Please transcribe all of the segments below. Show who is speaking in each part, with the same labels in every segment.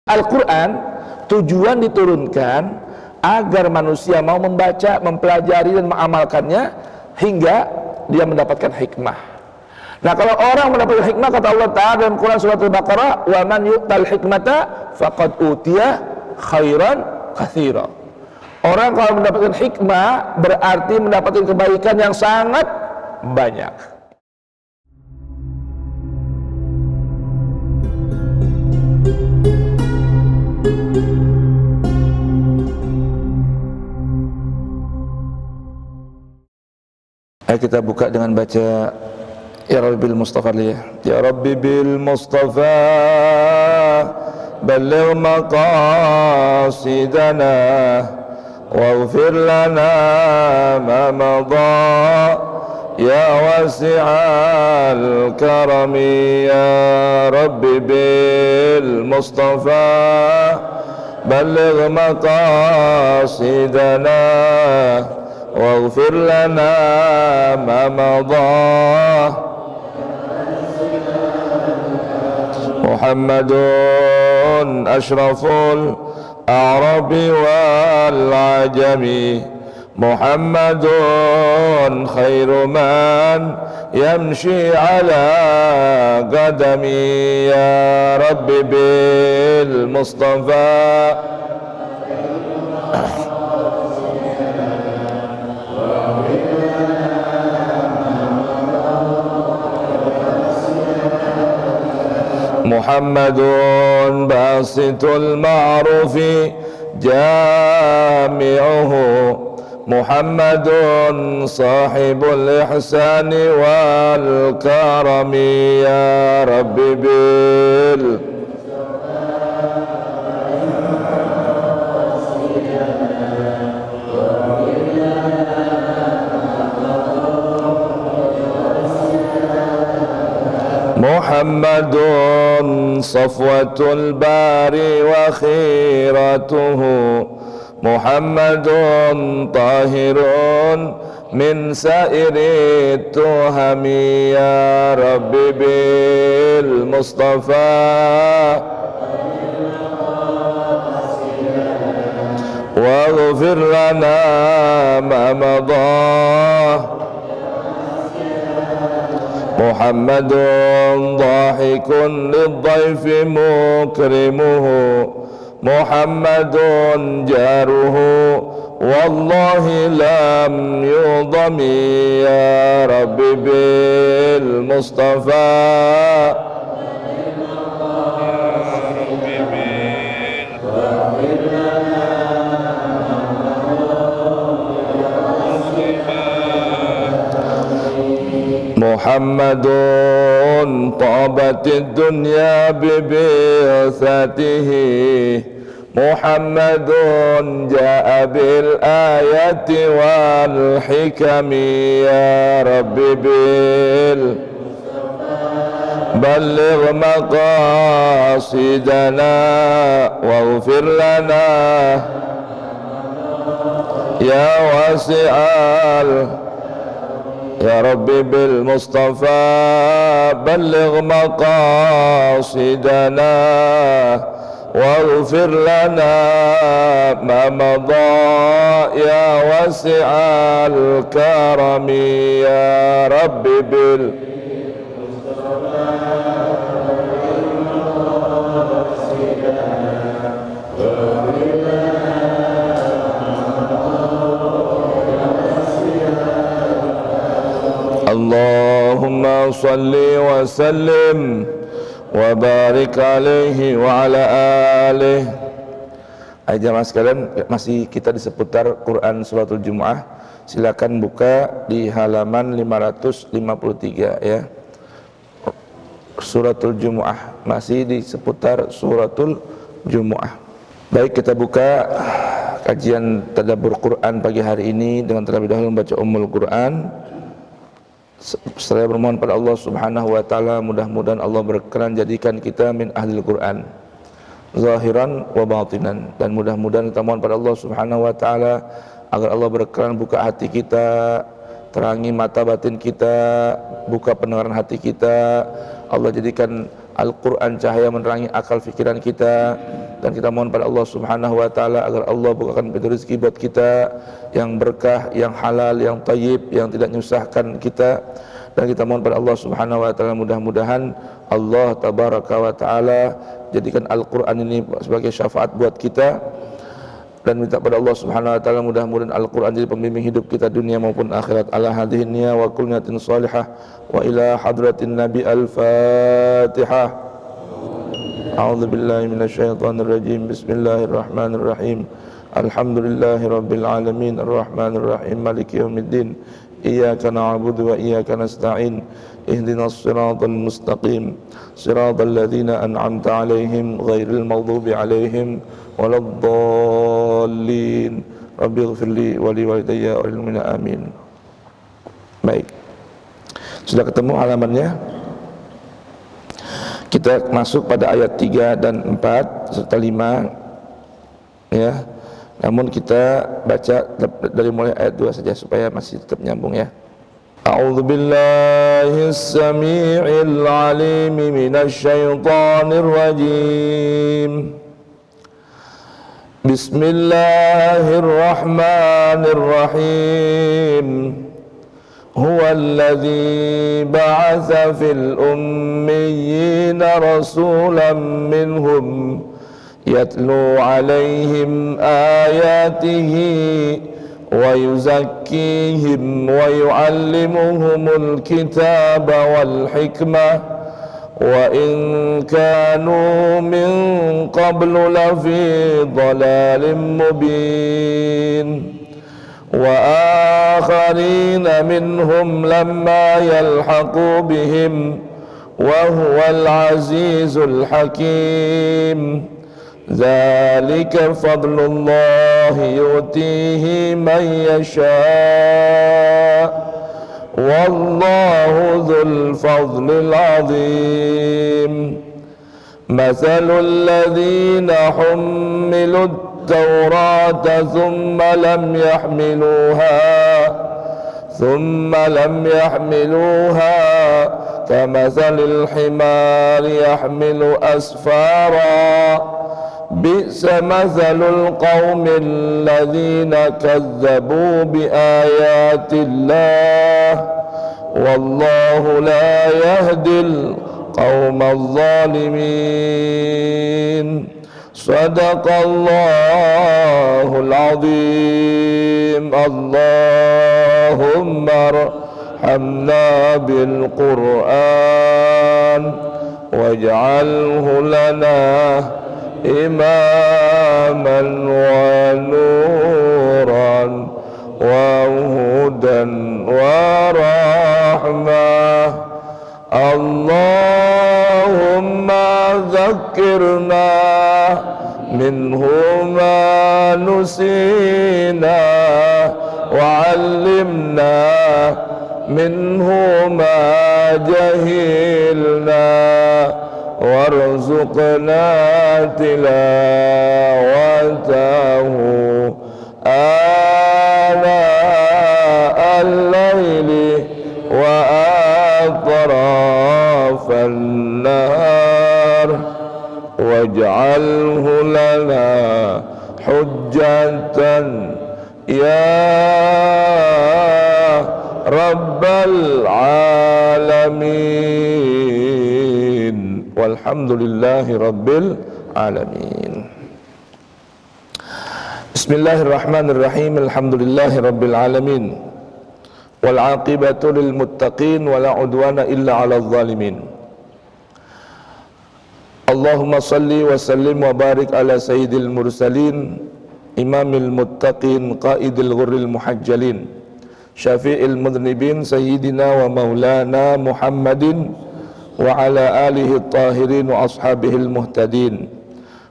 Speaker 1: Al-Quran tujuan diturunkan agar manusia mau membaca, mempelajari dan mengamalkannya hingga dia mendapatkan hikmah. Nah, kalau orang mendapatkan hikmah, kata Allah Ta'ala dalam Quran surat Al-Baqarah, wa man yu'tal hikmata faqad utiya khairan katsira. Orang kalau mendapatkan hikmah berarti mendapatkan kebaikan yang sangat banyak. Ayo kita buka dengan baca Ya Rabbi bil Mustafa liya. Ya Rabbi bil Mustafa balligh maqasidana waghfir lana ma madha ya wasi'al karami. Ya Rabbi bil Mustafa balligh maqasidana waghfir lana ma madha. Muhammadun ashraful a'rabi wal ajami, Muhammadun khairu man yamshi ala qadami. Ya Rabbi bil Mustafa Muhammadun basitul ma'rufi jami'uhu, Muhammadun sahibul ihsani wal karami. Ya Rabbi bil Muhammadun safwatul bari wa khiratuhu, Muhammadun tahirun min sairi tuhami. Ya Rabbi bil Mustafa waghfir lana ma madha. Muhammadun dhahikun lidhaifi mukrimuhu, Muhammadun jaruhu wallahi lam yudhami. Ya Rabbi bil Mustafa Muhammadun tabatid dunya bibi'athatihi, Muhammadun ja'a bil ayati wal hikami. Ya Rabbi bil balligh maqasidana waghfir lana ya wasi'al. Ya Rabbi bil Mustafa balligh maqasidana waghfir lana ma madha ya wasi'al karami. Ya Rabbi bil Allahumma salli wa sallim wa barik alaihi wa ala alihi. Ayo jamaah sekalian, masih kita di seputar Quran Suratul Jumu'ah. Silakan buka di halaman 553 ya. Suratul Jumu'ah, masih di seputar Suratul Jumu'ah. Baik, kita buka kajian tadabbur Quran pagi hari ini dengan terlebih dahulu membaca Ummul Quran. Saya bermohon pada Allah Subhanahu wa taala, mudah-mudahan Allah berkenan jadikan kita min ahlil Quran zahiran wa batinan, dan mudah-mudahan kita mohon pada Allah Subhanahu wa taala agar Allah berkenan buka hati kita, terangi mata batin kita, buka pendengaran hati kita. Allah jadikan Al-Quran cahaya menerangi akal fikiran kita, dan kita mohon pada Allah Subhanahu wa Ta'ala agar Allah bukakan pintu rezeki buat kita yang berkah, yang halal, yang thayyib, yang tidak menyusahkan kita. Dan kita mohon pada Allah Subhanahu wa Ta'ala mudah-mudahan Allah Tabaraka wa Ta'ala jadikan Al-Quran ini sebagai syafaat buat kita, dan minta pada Allah Subhanahu wa Ta'ala mudah-mudahan Al-Quran jadi pembimbing hidup kita dunia maupun akhirat. Ala hadhihi niyya wa kulli niyatin salihah wa ila hadratin Nabi Al-Fatihah. A'udzu billahi minasyaitonir rajim. Bismillahirrahmanirrahim. Alhamdulillahi rabbil alamin arrahmanir rahim maliki yaumiddin. Iyyaka na'budu wa iyyaka nasta'in. Ihdinas siratal mustaqim. Siratal ladzina an'amta 'alaihim ghairil maghdubi 'alaihim waladdallin. Rabbighfirli wa liwalidayya wa lil mu'minina amin. Baik. Sudah ketemu halamannya? Kita masuk pada ayat 3 dan 4 serta 5 ya. Namun kita baca dari mulai ayat 2 saja supaya masih tetap nyambung ya. A'udzu billahi as-sami'il 'alim minasy syaithanir rajim. Bismillahirrahmanirrahim. Huwallazi ba'atsa fil ummiyina rasulan minhum yatlu 'alaihim ayatihi wa yuzakkihim wa yu'allimuhumul kitaba wal hikmah wa in kanu min qablu lafi dhalalin mubin wa akharina minhum lamma yalhaqu bihim wa huwal azizul hakim. Dzalika fadlullahi yu'tihi man yasha' wallahu dzul fadlil 'adzim. Mathalul ladzina hummilud tawrata thumma lam yahmiluha kamathalil himari yahmilu asfara. Bi'sa mathalul qaumil ladzina kazzabu biayatillah wallahu la yahdil qaumadz zalimin. Sadaqallahul azim. Allahumma arhamna bil Qur'an waj'alhu lana imaman wa nuran wa hudan wa rahmah. Allahumma dzakkirna minhu ma nusina wa 'allimna minhu ma jahilna warzuqna tilawatahu ana al-laili wa atrafan nahar waj'alhu lana hujjatan ya rabbal alamin. Walhamdulillahi rabbil alamin. Bismillahirrahmanirrahim. Alhamdulillahi rabbil alamin. Wal aqibatu lil muttaqin wa la udwana illa 'alal zalimin. Allahumma salli wa sallim wa barik ala sayyidil mursalin imamil muttaqin qaidil ghurril muhajjalin syafi'il mudhnibin sayyidina wa maulana Muhammadin wa ala alihi at-tahirin wa ashabihi al-muhtadin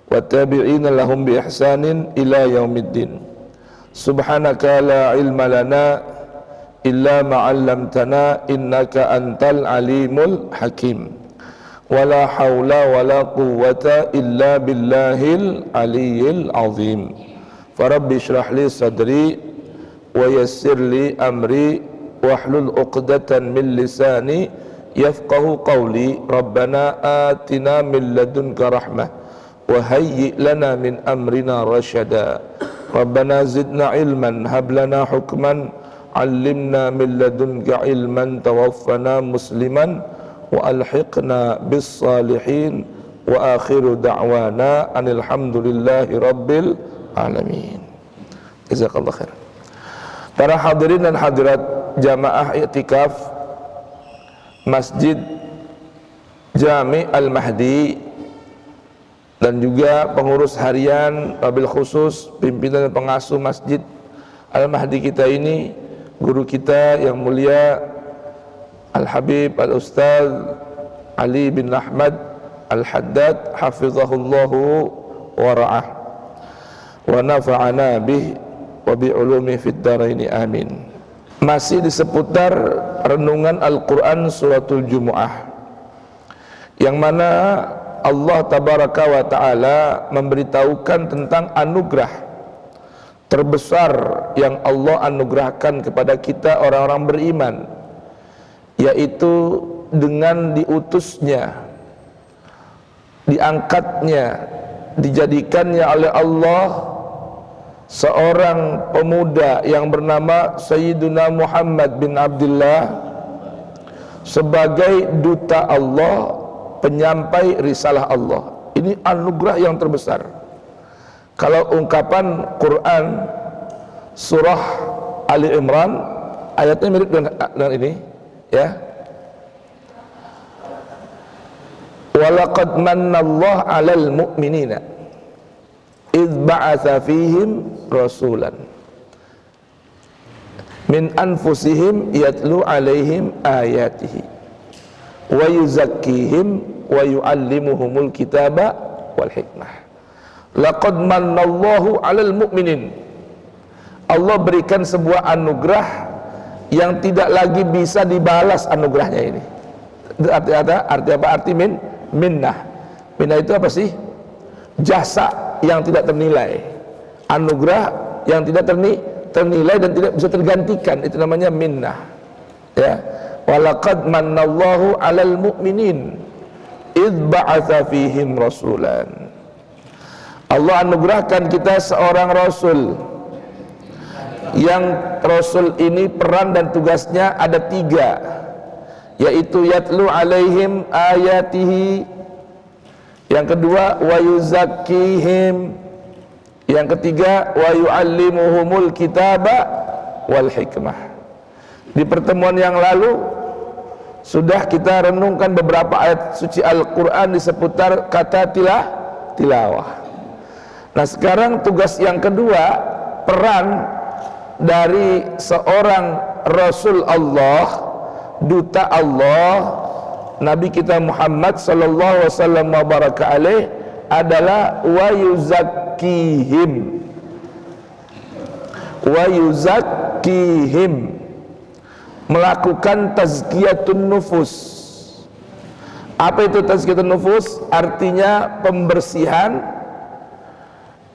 Speaker 1: wa tabi'ina lahum bi ihsanin ila yaumiddin. Subhanaka la ilma lana illa ma 'allamtana innaka antal alimul hakim. Wala haula wala quwwata illa billahil aliyyil azim. Farabbi shrah li sadri wa yassir li amri wahlul 'uqdatan min lisani yafqahu qawli rabbana atina min ladunka rahmah wa hayyi' lana min amrina rasyada rabbana zidna ilman hab lana hukman 'allimna min ladunka ilman tawaffana musliman wa alhiqna bis salihin wa akhiru da'wana anil hamdulillahi rabbil alamin. Jazakallahu khair. Para hadirin dan hadirat jamaah i'tikaf Masjid Jami' Al-Mahdi dan juga pengurus harian, wabil khusus pimpinan dan pengasuh Masjid Al-Mahdi kita ini, guru kita yang mulia Al-Habib Al-Ustaz Ali bin Ahmad Al-Haddad hafizahullahu wa ra'ah wa nafa'ana bih wa bi'ulumi fid dharaini amin. Masih di seputar renungan Al-Quran suratul Jumu'ah, yang mana Allah tabaraka wa ta'ala memberitahukan tentang anugerah terbesar yang Allah anugerahkan kepada kita orang-orang beriman, yaitu dengan diutusnya, diangkatnya, dijadikannya oleh Allah seorang pemuda yang bernama Sayyiduna Muhammad bin Abdullah sebagai duta Allah, penyampai risalah Allah. Ini anugerah yang terbesar. Kalau ungkapan Quran surah Ali Imran, ayatnya mirip dengan ini, ya. Walaqad mannallahu 'alal mu'minina idz ba'atsa fihim rasulan min anfusihim yatlu 'alaihim ayatihi wa yuzakkihim wa yu'allimuhumul kitaba wal hikmah. Laqad mannallahu 'alal mu'minin. Allah berikan sebuah anugerah yang tidak lagi bisa dibalas anugerahnya ini. Arti apa? Arti minnah. Minnah itu apa sih? Jasa yang tidak ternilai, anugerah yang tidak ternilai dan tidak bisa tergantikan, itu namanya minnah, ya. Walaqad mannallahu 'alal mu'minin idz ba'atsa fihim rasulan. Allah anugerahkan kita seorang rasul, yang rasul ini peran dan tugasnya ada 3, yaitu yatlu 'alaihim ayatihi, yang kedua wa yuzakkihim, yang ketiga wa yu'allimuhumul kitaba wal hikmah. Di pertemuan yang lalu sudah kita renungkan beberapa ayat suci Al-Quran di seputar kata tilawah. Nah, sekarang tugas yang kedua, peran dari seorang Rasul Allah, duta Allah, Nabi kita Muhammad sallallahu alaihi wasallam wa baraka alaih, adalah wa yuzakkihim, melakukan tazkiyatun nufus. Apa itu tazkiyatun nufus? Artinya pembersihan,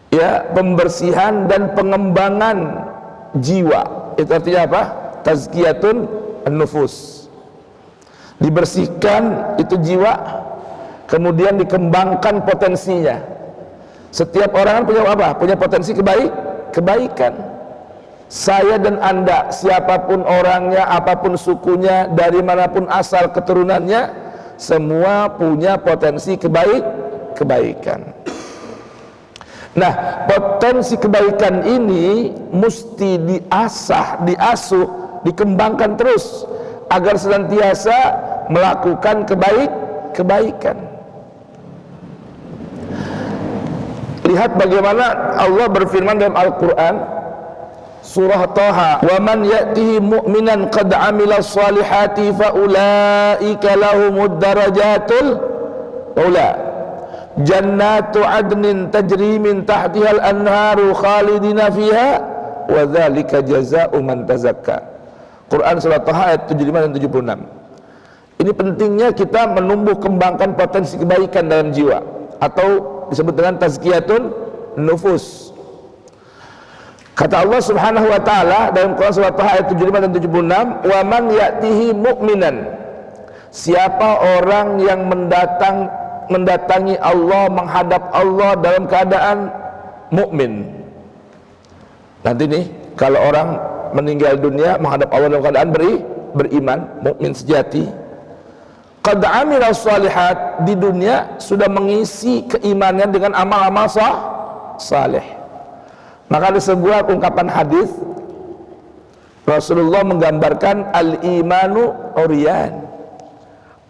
Speaker 1: ya, pembersihan dan pengembangan jiwa. Itu artinya apa? Tazkiyatun nufus. Dibersihkan itu jiwa, kemudian dikembangkan potensinya. Setiap orang kan punya apa? Punya potensi kebaikan. Saya dan Anda, siapapun orangnya, apapun sukunya, dari manapun asal keturunannya, semua punya potensi kebaikan. Nah, potensi kebaikan ini mesti diasah, diasuh, dikembangkan terus agar senantiasa melakukan kebaikan. Lihat bagaimana Allah berfirman dalam Al-Quran surah Taha, wa man ya'tihi mu'minan qad 'amila shalihati fa ulaika lahumud darajatul ula jannatu adnin tajri min tahtihal anharu khalidina fiha wa dzalika jazaa'u man tazakka. Quran surah Taha ayat 75 dan 76. Ini pentingnya kita menumbuh kembangkan potensi kebaikan dalam jiwa, atau disebut dengan tazkiyatun nufus. Kata Allah Subhanahu wa taala dalam Quran surah Taha ayat 75 dan 76, "Wa man ya'tihi mu'minan." siapa orang yang mendatangi Allah, menghadap Allah dalam keadaan mukmin. Nanti nih, kalau orang meninggal dunia menghadap Allah dalam keadaan beriman, mukmin sejati, qad amila shalihat, di dunia sudah mengisi keimanannya dengan amal-amal saleh. Maka ada sebuah ungkapan hadis Rasulullah menggambarkan al-imanu uryan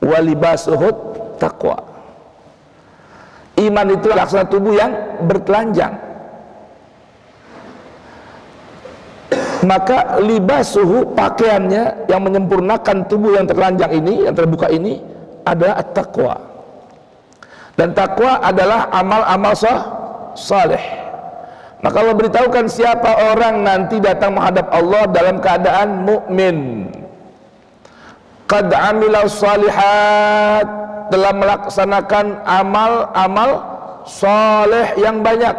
Speaker 1: wa libasuhut taqwa. Iman itu laksana tubuh yang bertelanjang, maka libasuhu, pakaiannya yang menyempurnakan tubuh yang tertelanjang ini, yang terbuka ini adalah at-taqwa. Dan taqwa adalah amal-amal saleh. Maka Allah beritahukan siapa orang nanti datang menghadap Allah dalam keadaan mukmin, qad amila shalihat, telah melaksanakan amal-amal saleh yang banyak,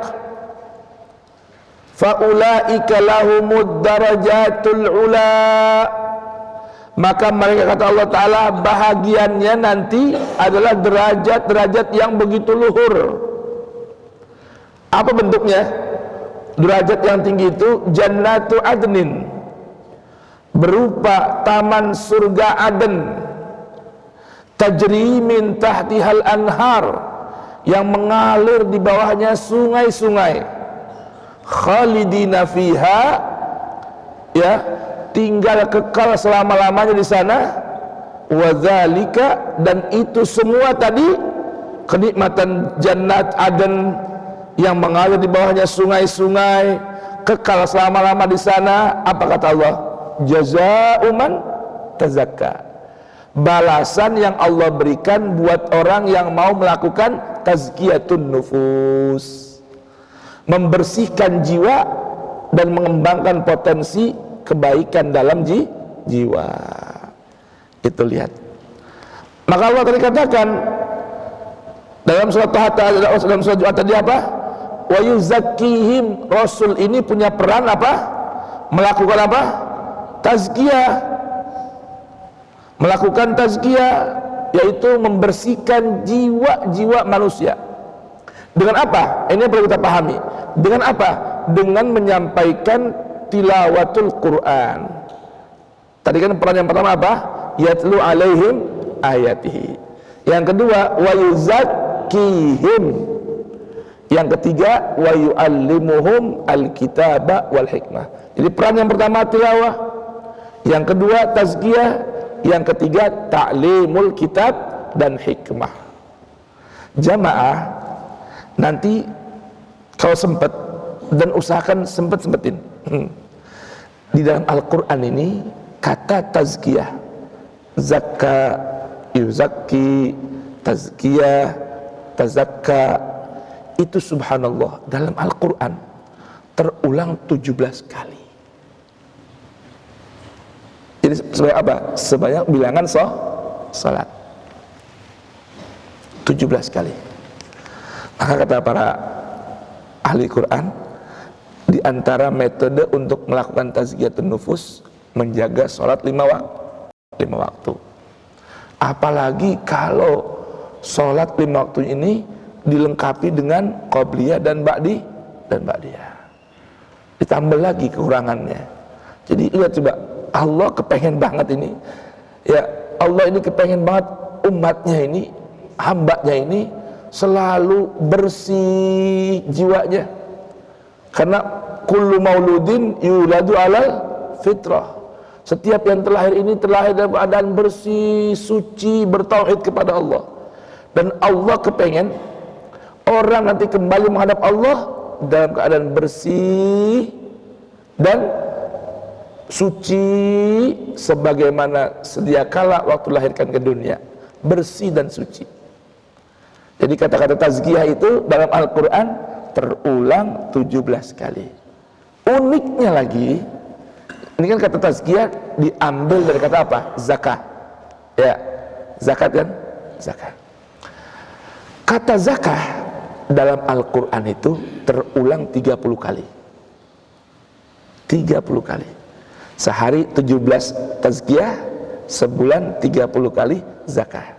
Speaker 1: faulaika lahumud darajatul ula, maka mereka, kata Allah Ta'ala, bahagiannya nanti adalah derajat-derajat yang begitu luhur. Apa bentuknya? Derajat yang tinggi itu jannatu adnin, berupa taman surga Aden, tajri min tahtihal anhar, yang mengalir di bawahnya sungai-sungai, khalidina fiha, ya, tinggal kekal selama-lamanya di sana, wadzalika, dan itu semua tadi kenikmatan jannat Aden yang mengalir di bawahnya sungai-sungai, kekal selama-lama di sana. Apa kata Allah? Jazaa'u man tazakka, balasan yang Allah berikan buat orang yang mau melakukan tazkiyatun nufus, membersihkan jiwa dan mengembangkan potensi kebaikan dalam jiwa. Itu lihat. Maka Allah tadi katakan dalam surat Jumat tadi apa? Wa yuzakkihim, Rasul ini punya peran apa? Melakukan apa? Tazkiyah. Melakukan tazkiyah, yaitu membersihkan jiwa-jiwa manusia. Dengan apa? Ini yang perlu kita pahami. Dengan apa? Dengan menyampaikan tilawatul Quran. Tadi kan peran yang pertama apa? Yatlu alaihim ayatihi. Yang kedua, wa yuzakkihim. Yang ketiga, wa yu'allimuhum alkitaba wal hikmah. Jadi peran yang pertama tilawah, yang kedua tazkiyah, yang ketiga ta'limul kitab dan hikmah. Jamaah, nanti kalau sempat, dan usahakan sempetin di dalam Al-Quran ini kata tazkiyah, zakka, yuzakki, tazkiyah, tazakka, itu subhanallah dalam Al-Quran terulang 17 kali. Jadi sebanyak apa? Sebanyak bilangan salat 17 kali. Maka kata para ahli Quran, di antara metode untuk melakukan tazkiyatun nufus, menjaga salat 5 waktu. Apalagi kalau salat 5 waktu ini dilengkapi dengan qobliyah dan ba'diyah. Ditambah lagi kekurangannya. Jadi lihat coba, Allah kepengen banget ini, ya, Allah ini kepengen banget umatnya ini, hambanya ini selalu bersih jiwanya. Karena kullu mauludin yuladu alal fitrah. Setiap yang terlahir ini terlahir dalam keadaan bersih, suci, bertauhid kepada Allah. Dan Allah kepengen orang nanti kembali menghadap Allah dalam keadaan bersih dan suci sebagaimana sedia kala waktu lahirkan ke dunia, bersih dan suci. Jadi kata-kata tazkiyah itu dalam Al-Quran terulang 17 kali. Uniknya lagi, ini kan kata tazkiyah diambil dari kata apa? Zakat. Ya, zakat kan? Zakat. Kata zakah dalam Al-Quran itu terulang 30 kali. 30 kali. Sehari 17 tazkiyah, sebulan 30 kali zakah.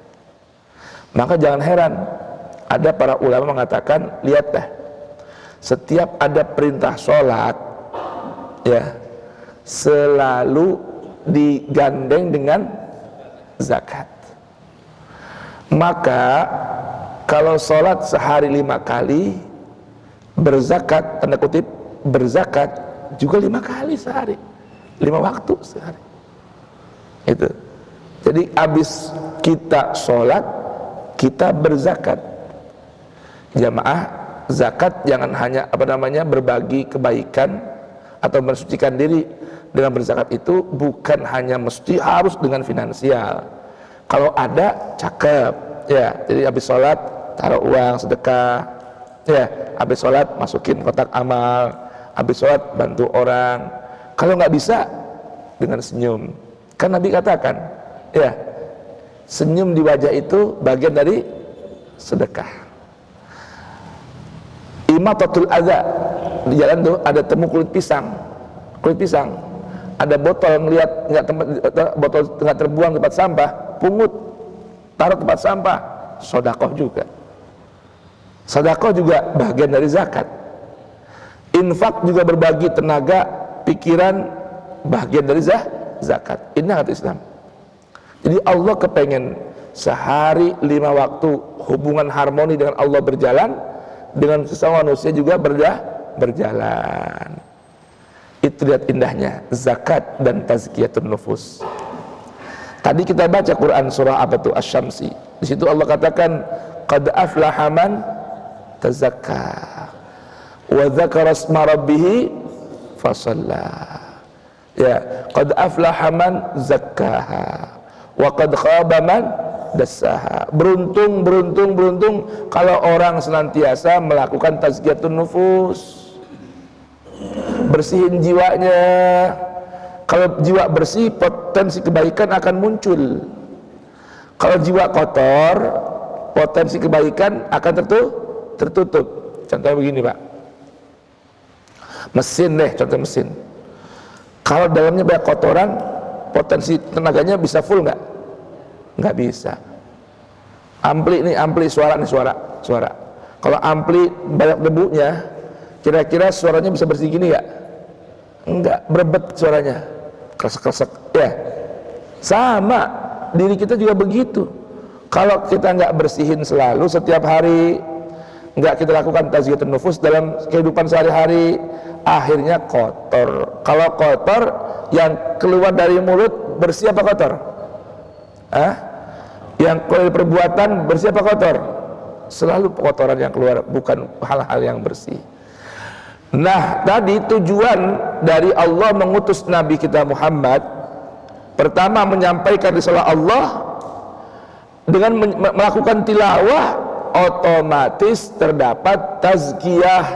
Speaker 1: Maka jangan heran, ada para ulama mengatakan, lihatlah, setiap ada perintah sholat, ya, selalu digandeng dengan zakat. Maka kalau sholat sehari 5 kali, berzakat, tanda kutip, berzakat juga 5 kali sehari, 5 waktu sehari. Itu. Jadi habis kita sholat, kita berzakat. Jamaah, zakat jangan hanya berbagi kebaikan atau mensucikan diri. Dengan berzakat itu bukan hanya mesti harus dengan finansial. Kalau ada, cakep, ya. Jadi habis sholat taruh uang sedekah, ya. Habis sholat masukin kotak amal, habis sholat bantu orang. Kalau nggak bisa, dengan senyum. Kan Nabi katakan, ya, senyum di wajah itu bagian dari sedekah. Imatatul adza, di jalan tuh ada temu kulit pisang, ada botol, ngelihat botol nggak terbuang tempat sampah, pungut, taruh tempat sampah, sodakoh juga. Sodakoh juga bagian dari zakat. Infak juga berbagi tenaga, pikiran, bagian dari zakat. Ini zakat Islam. Jadi Allah kepengen sehari 5 waktu hubungan harmoni dengan Allah berjalan, dengan sesama manusia juga berjalan. Itu lihat indahnya zakat dan tazkiyatun nufus. Tadi kita baca Quran surah apa tuh, Asy-Syamsi. Di situ Allah katakan qad aflaha man tazakka wa dzakara isma rabbih fasalla. Ya, qad aflaha man zakkaha wa qad khaba man dassaha. Beruntung kalau orang senantiasa melakukan tazkiyatun nufus. Bersihin jiwanya. Kalau jiwa bersih, potensi kebaikan akan muncul. Kalau jiwa kotor, potensi kebaikan akan tertutup. Contohnya begini, Pak. Mesin deh, contoh mesin. Kalau dalamnya banyak kotoran, potensi tenaganya bisa full nggak? Nggak bisa. Ampli suara. Kalau ampli banyak debunya, kira-kira suaranya bisa bersih gini nggak? Enggak, berebet suaranya, kresek-kresek, ya. Sama, diri kita juga begitu. Kalau kita nggak bersihin selalu setiap hari, nggak kita lakukan tazkiyatun nufus dalam kehidupan sehari-hari, akhirnya kotor. Kalau kotor, yang keluar dari mulut bersih apa kotor? Yang keluar dari perbuatan bersih apa kotor? Selalu kotoran yang keluar, bukan hal-hal yang bersih. Nah, tadi tujuan dari Allah mengutus Nabi kita Muhammad, pertama menyampaikan risalah Allah. Dengan melakukan tilawah, otomatis terdapat tazkiyah,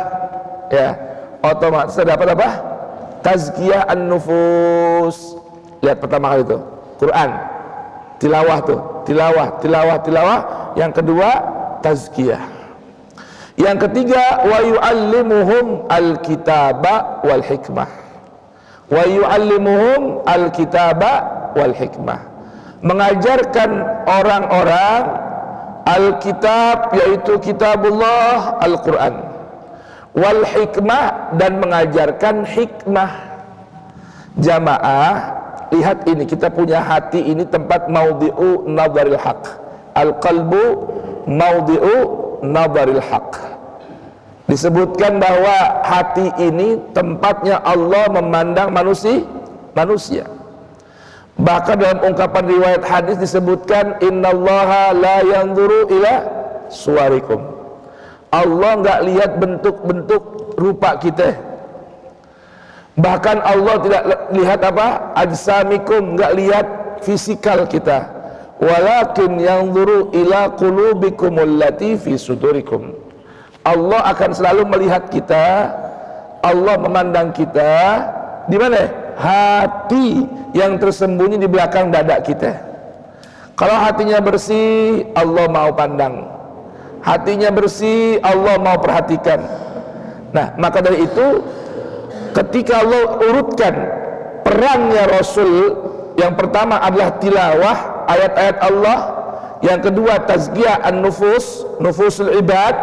Speaker 1: ya, otomatis terdapat apa? Tazkiyah an-nufus. Lihat pertama kali itu Quran, tilawah tuh, tilawah. Yang kedua tazkiyah. Yang ketiga, wa yu'allimuhum al-kitaba wal hikmah. Wa yu'allimuhum al-kitaba wal hikmah. Mengajarkan orang-orang al-kitab, yaitu kitabullah, Al-Quran, wal hikmah, dan mengajarkan hikmah. Jamaah, lihat ini, kita punya hati ini tempat maudhi'u nadharil haq. Al-qalbu maudhi'u nadharil haq. Disebutkan bahwa hati ini tempatnya Allah memandang manusia. Bahkan dalam ungkapan riwayat hadis disebutkan, innallaha la yanzuru ila suwarikum. Allah enggak lihat bentuk-bentuk rupa kita. Bahkan Allah tidak lihat apa? Ajsamikum, enggak lihat fisikal kita. Walakin yanzuru ila qulubikum allati fi sudurikum. Allah akan selalu melihat kita. Allah memandang kita di mana? Hati yang tersembunyi di belakang dada kita. Kalau hatinya bersih, Allah mau pandang. Hatinya bersih, Allah mau perhatikan. Nah, maka dari itu, ketika Allah urutkan perannya Rasul Yang pertama adalah tilawah ayat-ayat Allah. Yang kedua tazkiyah an-nufus, nufusul ibad.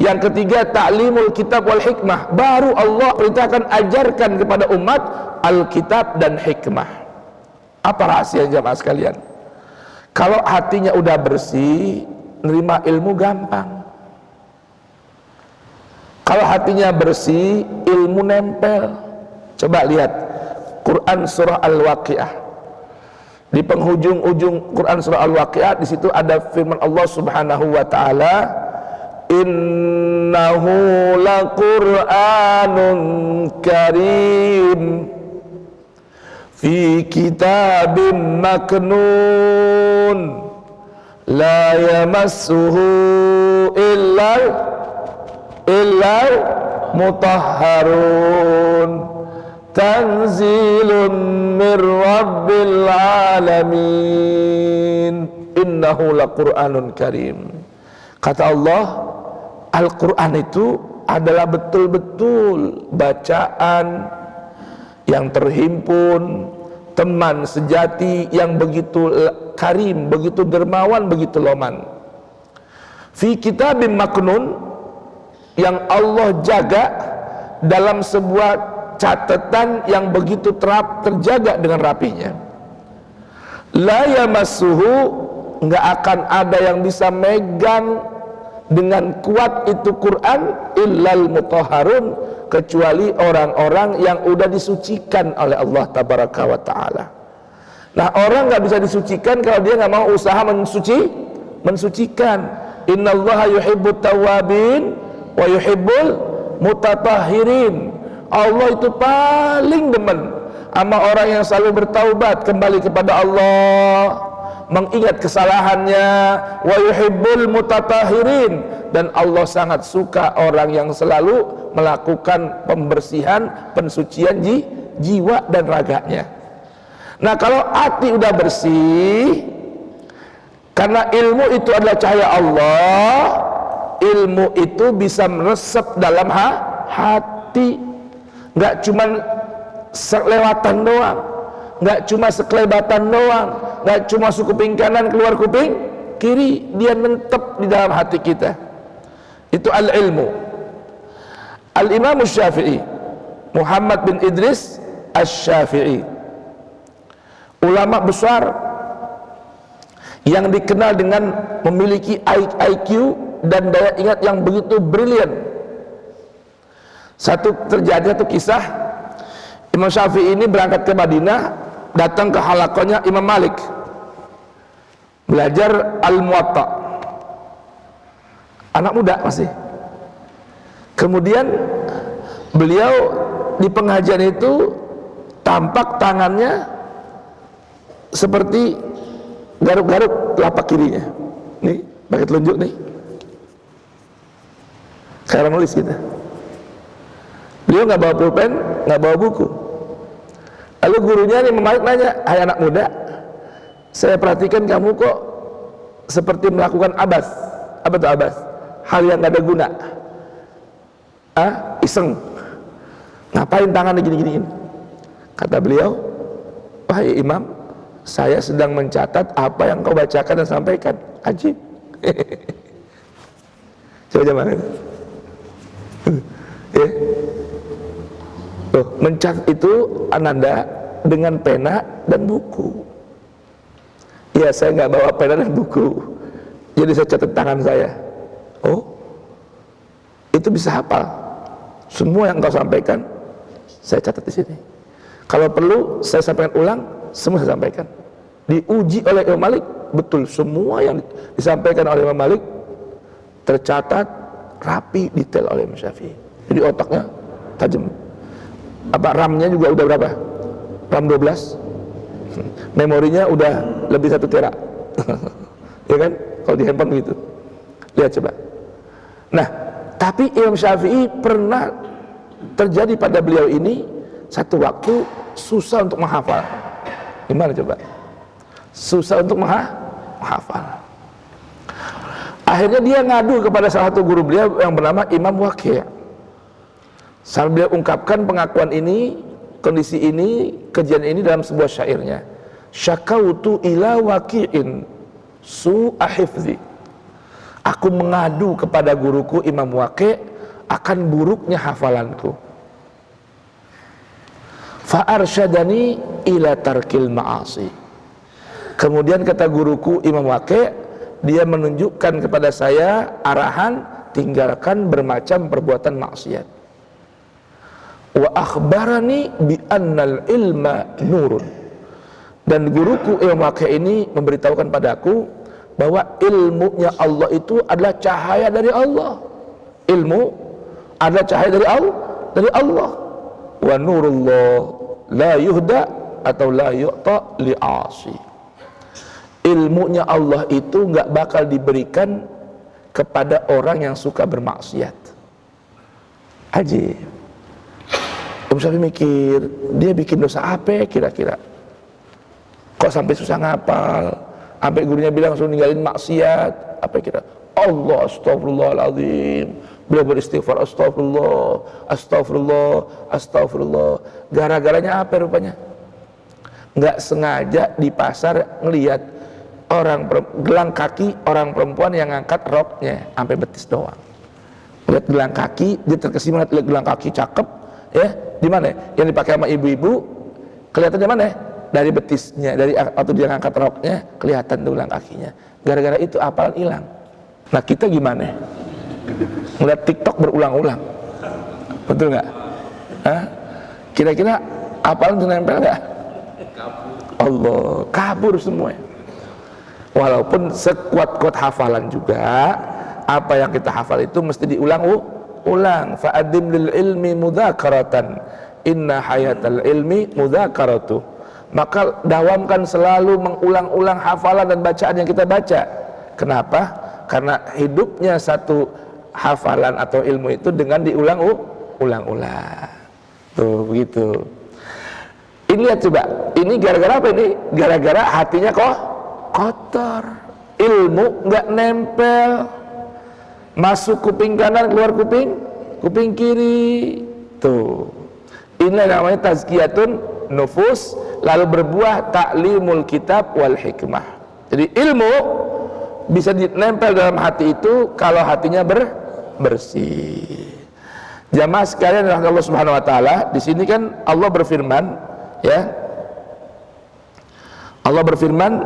Speaker 1: Yang ketiga ta'limul kitab wal hikmah. Baru Allah perintahkan ajarkan kepada umat Alkitab dan hikmah. Apa rahasia jamaah sekalian? Kalau hatinya udah bersih, nerima ilmu gampang. Kalau hatinya bersih, ilmu nempel. Coba lihat Quran surah Al-Waqiah. Di penghujung-ujung Quran surah Al-Waqiah, di situ ada firman Allah Subhanahu wa taala, "Innahu laqur'anun karim fi kitabim maknun la yamassuhu illa mutahharun tanzilun mir rabbil alamin innahu laqur'anun karim." Kata Allah, Al-Quran itu adalah betul-betul bacaan yang terhimpun, teman sejati yang begitu karim, begitu dermawan, begitu loman. Fi kitabim maknun, yang Allah jaga dalam sebuah catatan yang begitu terjaga dengan rapinya. La yamassuhu, nggak akan ada yang bisa megang dengan kuat itu Quran illal mutahharun, kecuali orang-orang yang udah disucikan oleh Allah tabaraka wa ta'ala. Nah, orang nggak bisa disucikan kalau dia nggak mau usaha mensucikan. Innallaha yuhibbut tawwabin wa yuhibbul mutatahhirin. Allah itu paling demen sama orang yang selalu bertaubat kembali kepada Allah, mengingat kesalahannya, wa yuhibbul mutatahhirin, dan Allah sangat suka orang yang selalu melakukan pembersihan, pensucian jiwa dan raganya. Nah, kalau hati udah bersih, karena ilmu itu adalah cahaya Allah, ilmu itu bisa meresap dalam hati, nggak cuman selewatan doang, nggak cuma sekelebatan doang, nggak cuma kuping kanan keluar kuping kiri, dia mentep di dalam hati kita. Itu al-ilmu. Al-Imam Syafi'i, Muhammad bin Idris Asy-Syafi'i, ulama besar yang dikenal dengan memiliki IQ dan daya ingat yang begitu brilian. Terjadi satu kisah, Imam Syafi'i ini berangkat ke Madinah, datang ke halakonya Imam Malik belajar Al-Muwatta, anak muda masih. Kemudian beliau di pengajian itu tampak tangannya seperti garuk-garuk telapak kirinya, nih pakai telunjuk nih, kayak orang nulis gitu. Beliau nggak bawa pulpen, nggak bawa buku. Lalu gurunya nih Imam Malik nanya, "Hai anak muda, saya perhatikan kamu kok seperti melakukan abas." Apa itu abas? Hal yang gak ada guna. Iseng. Ngapain tangannya gini-giniin? Kata beliau, "Wahai Imam, saya sedang mencatat apa yang kau bacakan dan sampaikan." Ajib. Coba jangan. Mencatat itu ananda dengan pena dan buku. Ya, saya nggak bawa pena dan buku, jadi saya catat tangan saya. Oh, itu bisa hafal semua yang kau sampaikan, saya catat di sini. Kalau perlu saya sampaikan ulang, semua saya sampaikan. Diuji oleh Imam Malik, betul semua yang disampaikan oleh Imam Malik tercatat rapi, detail oleh Imam Syafi'i. Jadi otaknya tajam. Apa RAM-nya juga udah berapa? RAM 12. Memorinya udah lebih 1 tera. Ya kan? Kalau di handphone gitu. Lihat coba. Nah, tapi Imam Syafi'i pernah terjadi pada beliau ini satu waktu susah untuk menghafal. Gimana coba? Susah untuk menghafal. Akhirnya dia ngadu kepada salah satu guru beliau yang bernama Imam Waqi'. Sambil beliau ungkapkan pengakuan ini, kondisi ini, kejadian ini dalam sebuah syairnya. syakautu ila waqi'in su'a hifzi. Aku mengadu kepada guruku Imam Waqi' akan buruknya hafalanku. Fa arsyadani ila tarkil ma'asi. Kemudian kata guruku Imam Waqi', dia menunjukkan kepada saya arahan tinggalkan bermacam perbuatan maksiat. Wa akhbarani bi annal ilma nurun. Dan guruku Imam Waqi' ini memberitahukan padaku bahwa ilmunya Allah itu adalah cahaya dari Allah. Ilmu adalah cahaya dari Allah. Wa nurullah la yuhda atau la yu'ta li'asi. Ilmunya Allah itu nggak bakal diberikan kepada orang yang suka bermaksiat. Ajib. Imam Syafi'i mikir, dia bikin dosa apa kira-kira? Kok sampai susah ngapal? Sampai gurunya bilang suruh ninggalin maksiat. Apa kira? Allah, astagfirullahaladzim. Beliau beristighfar, astagfirullah. Gara-garanya apa rupanya? Nggak sengaja di pasar ngelihat gelang kaki orang perempuan yang ngangkat roknya sampai betis doang. Lihat gelang kaki, dia terkesima lihat gelang kaki cakep, ya. Di mana? Yang dipakai sama ibu-ibu, kelihatannya mana? Dari betisnya, dari atau dia ngangkat roknya, kelihatan gelang kakinya. Gara-gara itu apalan hilang. Nah kita gimana? Ngeliat TikTok berulang-ulang, betul nggak? Kira-kira apalan itu nempel nggak? Allah, kabur semua. Walaupun sekuat-kuat hafalan juga, apa yang kita hafal itu mesti diulang-ulang. Fa'adim lil ilmi mudzakaratan, inna hayatal ilmi mudzakaratu. Maka dawamkan selalu mengulang-ulang hafalan dan bacaan yang kita baca. Kenapa? Karena hidupnya satu hafalan atau ilmu itu dengan diulang-ulang. Tuh begitu. Ini lihat coba, ini gara-gara apa ini? Gara-gara hatinya kok kotor, ilmu nggak nempel, masuk kuping kanan keluar kuping kiri. Tuh, ini namanya tazkiyatun nufus, lalu berbuah ta'limul kitab wal hikmah. Jadi ilmu bisa ditempel dalam hati itu kalau hatinya bersih. Jamaah sekalian rahmat Allah Subhanahu wa taala, di sini kan Allah berfirman, ya. Allah berfirman,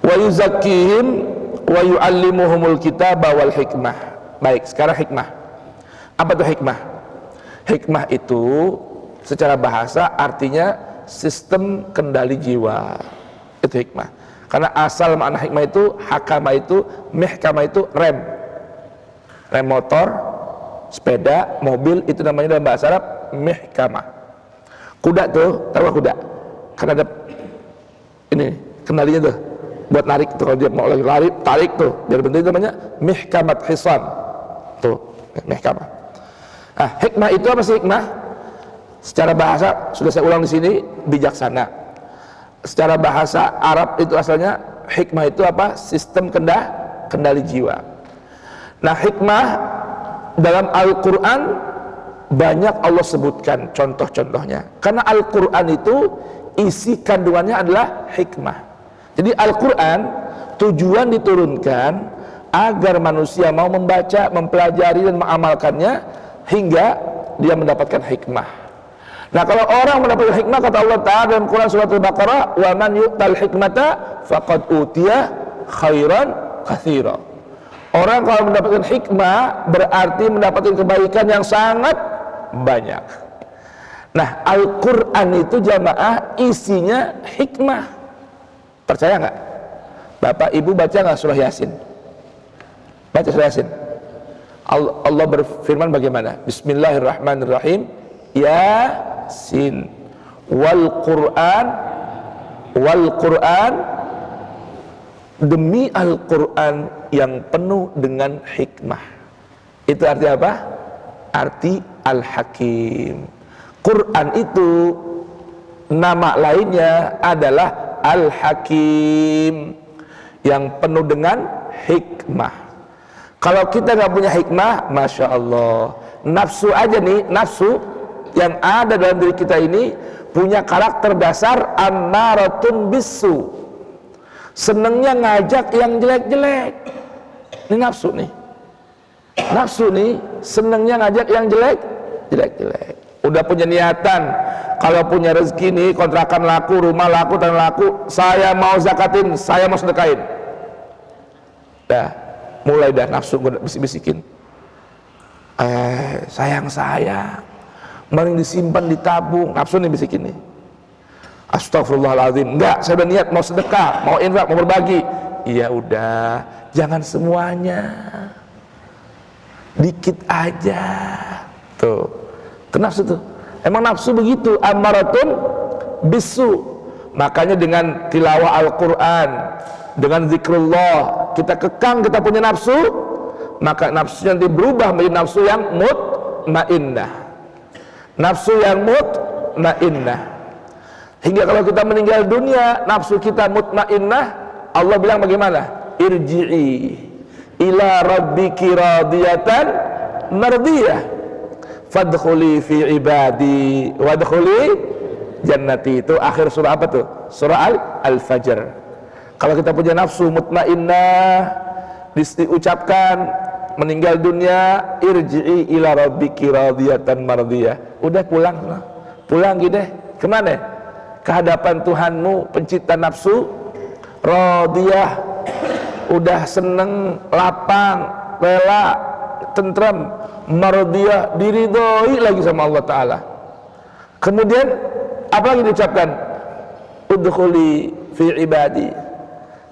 Speaker 1: wa yuzakkihim wa yu'allimuhumul kitaba wal hikmah. Baik, sekarang hikmah. Apa itu hikmah? Hikmah itu secara bahasa artinya sistem kendali jiwa. Itu hikmah. Karena asal makna hikmah itu, hakama itu, mihkama itu rem. Rem motor, sepeda, mobil, itu namanya dalam bahasa Arab mihkama. Kuda tuh, tahu kuda? Karena ada ini kendalinya tuh, buat narik tuh, kalau dia mau lagi lari, tarik tuh, jadi bentuk itu namanya mihkamat hisan. Tuh, mihkamah. Nah, hikmah itu apa sih hikmah? Secara bahasa sudah saya ulang di sini, bijaksana. Secara bahasa Arab itu asalnya hikmah itu apa? Sistem kendali jiwa. Nah, hikmah dalam Al-Quran banyak Allah sebutkan contoh-contohnya. Karena Al-Quran itu isi kandungannya adalah hikmah. Jadi Al-Quran tujuan diturunkan agar manusia mau membaca, mempelajari dan mengamalkannya hingga dia mendapatkan hikmah. Nah, kalau orang mendapatkan hikmah, kata Allah Ta'ala dalam Quran surat Al-Baqarah, wa man yu'tal hikmata faqad utiya khairan katsira. Orang kalau mendapatkan hikmah berarti mendapatkan kebaikan yang sangat banyak. Nah, Al-Quran itu jamaah isinya hikmah. Percaya nggak? Bapak ibu baca nggak surah Yasin? Baca surah Yasin. Allah berfirman bagaimana? Bismillahirrahmanirrahim. Yasin wal Quran, demi Al-Quran yang penuh dengan hikmah. Itu artinya apa? Arti Al-Hakim. Quran itu nama lainnya adalah Al-Hakim, yang penuh dengan hikmah. Kalau kita nggak punya hikmah, Masya Allah, nafsu aja nih, nafsu yang ada dalam diri kita ini punya karakter dasar ammaratun bisu. Senengnya ngajak yang jelek-jelek. Ini nafsu nih. Nafsu nih senengnya ngajak yang jelek-jelek. Udah punya niatan, kalau punya rezeki nih, kontrakan laku, rumah laku, tanah laku, saya mau zakatin, saya mau sedekahin. Dah, mulai dah nafsu gue bisik-bisikin. Sayang, mending disimpan, ditabung. Nafsu nih bisikin nih. Astagfirullahaladzim, enggak, saya udah niat mau sedekah, mau infak, mau berbagi. Iya udah, jangan semuanya, dikit aja. Tuh, itu nafsu tuh. Emang nafsu begitu, ammaratun bisu. Makanya dengan tilawah Al-Quran, dengan zikrullah, kita kekang, kita punya nafsu, maka nafsu nanti berubah menjadi nafsu yang mutmainnah. Nafsu yang mutmainnah. Hingga kalau kita meninggal dunia, nafsu kita mutmainnah, Allah bilang bagaimana? Irji'i ila rabbiki radiyatan mardiyah. Fadkhuli fi ibadi wadkhuli jannati. Itu akhir surah apa tuh? Surah Al-Fajr. Kalau kita punya nafsu mutmainnah, diucapkan meninggal dunia, irji'i ila rabbiki radiyatan mardiyah. Udah pulang gitu deh. Kemana? Ke hadapan Tuhanmu pencipta nafsu radiyah. Udah seneng, lapang, rela, tentrem, mardiyah, diridhoi lagi sama Allah Ta'ala. Kemudian apa lagi diucapkan? Udkhuli fi ibadi,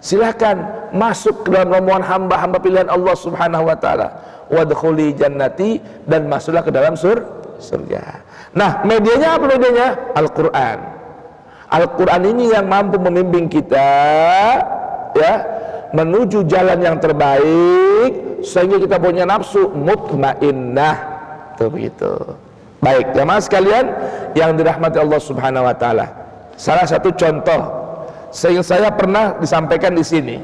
Speaker 1: silahkan masuk ke dalam rombongan hamba-hamba pilihan Allah Subhanahu wa Ta'ala. Wadkhuli jannati, dan masuklah ke dalam surga. Nah, medianya apa medianya? Al-Quran. Al-Quran ini yang mampu membimbing kita ya menuju jalan yang terbaik, sehingga kita punya nafsu mutmainnah. Tuh begitu. Baik, jamaah sekalian yang dirahmati Allah Subhanahu wa Ta'ala, salah satu contoh sehingga saya pernah disampaikan di sini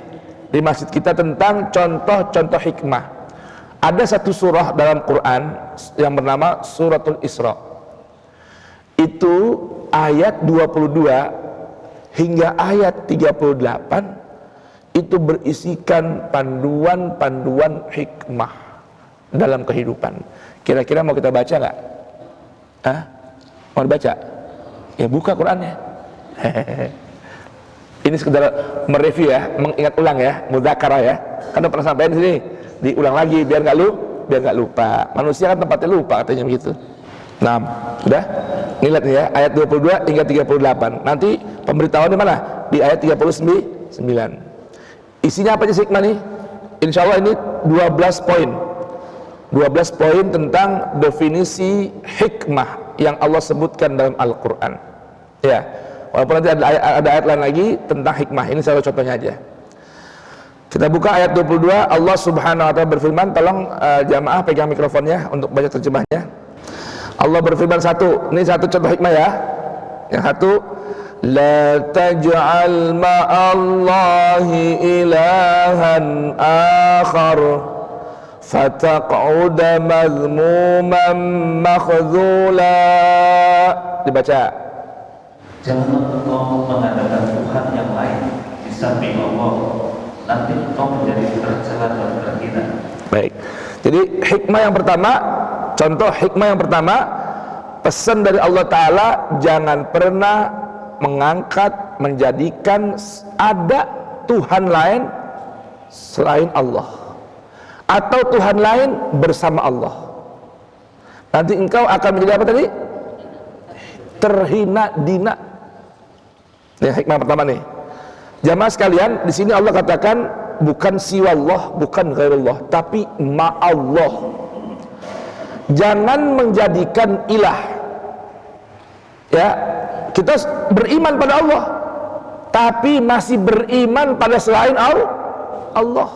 Speaker 1: di masjid kita tentang contoh-contoh hikmah. Ada satu surah dalam Quran yang bernama Suratul Isra. Itu ayat 22 hingga ayat 38 itu berisikan panduan-panduan hikmah dalam kehidupan. Kira-kira mau kita baca nggak? Mau dibaca? Ya buka Qurannya. Ini sekedar mereview ya, mengingat ulang ya, mudzakarah ya. Karena pernah sampaikan di sini, diulang lagi biar nggak lupa. Manusia kan tempatnya lupa katanya begitu. Nah, sudah? Ini lihat ya, ayat 22 hingga 38. Nanti pemberitahuan di mana? Di ayat 39. Isinya apa aja hikmah nih? Insya Allah ini 12 poin. 12 poin tentang definisi hikmah yang Allah sebutkan dalam Al-Quran. Ya, walaupun nanti ada ayat lain lagi tentang hikmah. Ini salah contohnya aja. Kita buka ayat 22. Allah Subhanahu wa Ta'ala berfirman, tolong jamaah pegang mikrofonnya untuk baca terjemahnya. Allah berfirman satu, ini satu contoh hikmah ya. Yang satu, la taj'al ma'allahi ilahan akhar fataq'uda mazmuman makhdhula. Dibaca.
Speaker 2: Janganlah engkau mengadakan Tuhan yang lain di samping Allah, nanti engkau menjadi tercela dan terhina.
Speaker 1: Baik. Jadi hikmah yang pertama, contoh hikmah yang pertama, pesan dari Allah Ta'ala, jangan pernah mengangkat, menjadikan ada Tuhan lain selain Allah, atau Tuhan lain bersama Allah. Nanti engkau akan menjadi apa tadi? Terhina dina. Ini hikmah pertama nih. Jamaah sekalian, di sini Allah katakan bukan siwallah, bukan ghairullah, tapi ma'allah. Jangan menjadikan ilah. Ya, kita beriman pada Allah, tapi masih beriman pada selain Allah.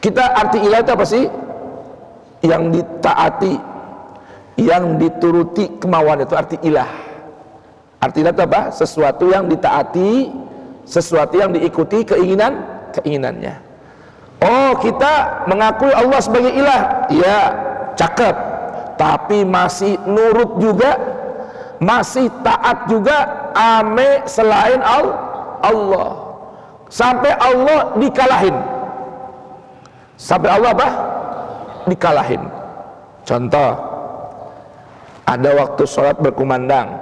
Speaker 1: Kita arti ilah itu apa sih? Yang ditaati, yang dituruti kemauan, itu arti ilah. Arti ilah itu apa? Sesuatu yang ditaati, sesuatu yang diikuti keinginannya. Oh, kita mengakui Allah sebagai ilah, ya cakep. tapi masih nurut juga, masih taat juga ame selain Allah, sampai Allah dikalahin, sampai Allah apa? Dikalahin. Contoh, ada waktu sholat berkumandang,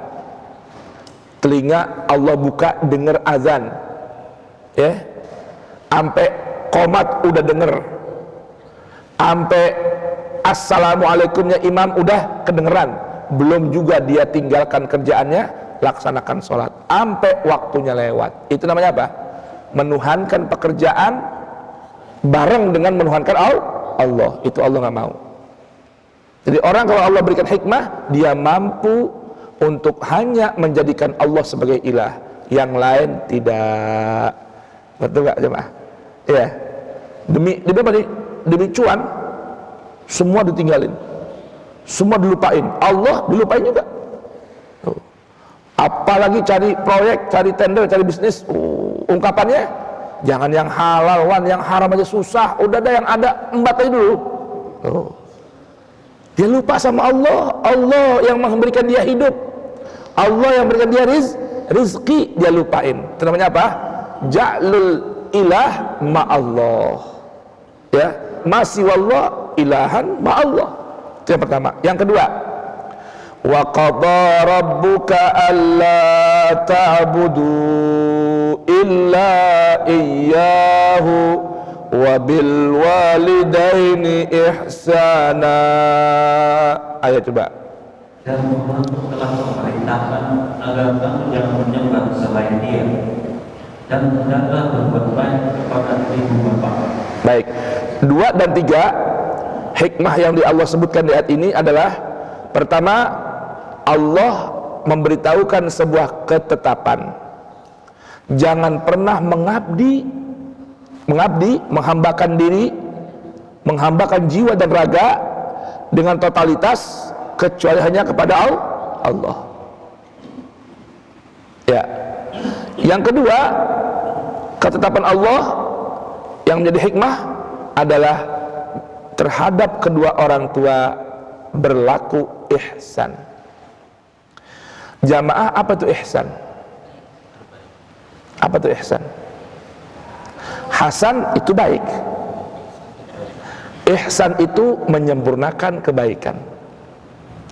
Speaker 1: telinga Allah buka dengar azan, ya, sampai qomat udah denger, sampai assalamualaikumnya imam udah kedengeran, belum juga dia tinggalkan kerjaannya, laksanakan sholat sampai waktunya lewat. Itu namanya apa? Menuhankan pekerjaan bareng dengan menuhankan Allah. Itu Allah nggak mau. Jadi orang kalau Allah berikan hikmah, dia mampu untuk hanya menjadikan Allah sebagai ilah, yang lain tidak. Betul nggak jemaah? Ya, demi cuan, semua ditinggalin, semua dilupain, Allah dilupain juga. Apalagi cari proyek, cari tender, cari bisnis, ungkapannya jangan yang halal, yang haram aja susah, udah ada yang ada embat aja dulu. Dia lupa sama Allah, Allah yang memberikan dia hidup, Allah yang memberikan dia rizki, dia lupain. Itu namanya apa? Ja'lul ilah ma'allah, ya, masih wallah ilahan ma'allah. Itu yang pertama. Yang kedua, wa qada rabbuka alla ta'budu illa iyyahu wa bil walidaini ihsana. Ayo coba.
Speaker 2: Dan Allah telah memerintahkan agar kamu jangan menyembah selain Dia, dan hendaklah berbuat baik kepada ibu bapa.
Speaker 1: Baik, 2 dan 3 hikmah yang Allah sebutkan di ayat ini adalah: pertama, Allah memberitahukan sebuah ketetapan, jangan pernah mengabdi, menghambakan diri, menghambakan jiwa dan raga dengan totalitas kecuali hanya kepada Allah. Ya. Yang kedua, ketetapan Allah yang menjadi hikmah adalah terhadap kedua orang tua berlaku ihsan. Jamaah, apa itu ihsan? Apa itu ihsan? Hasan itu baik, ihsan itu menyempurnakan kebaikan.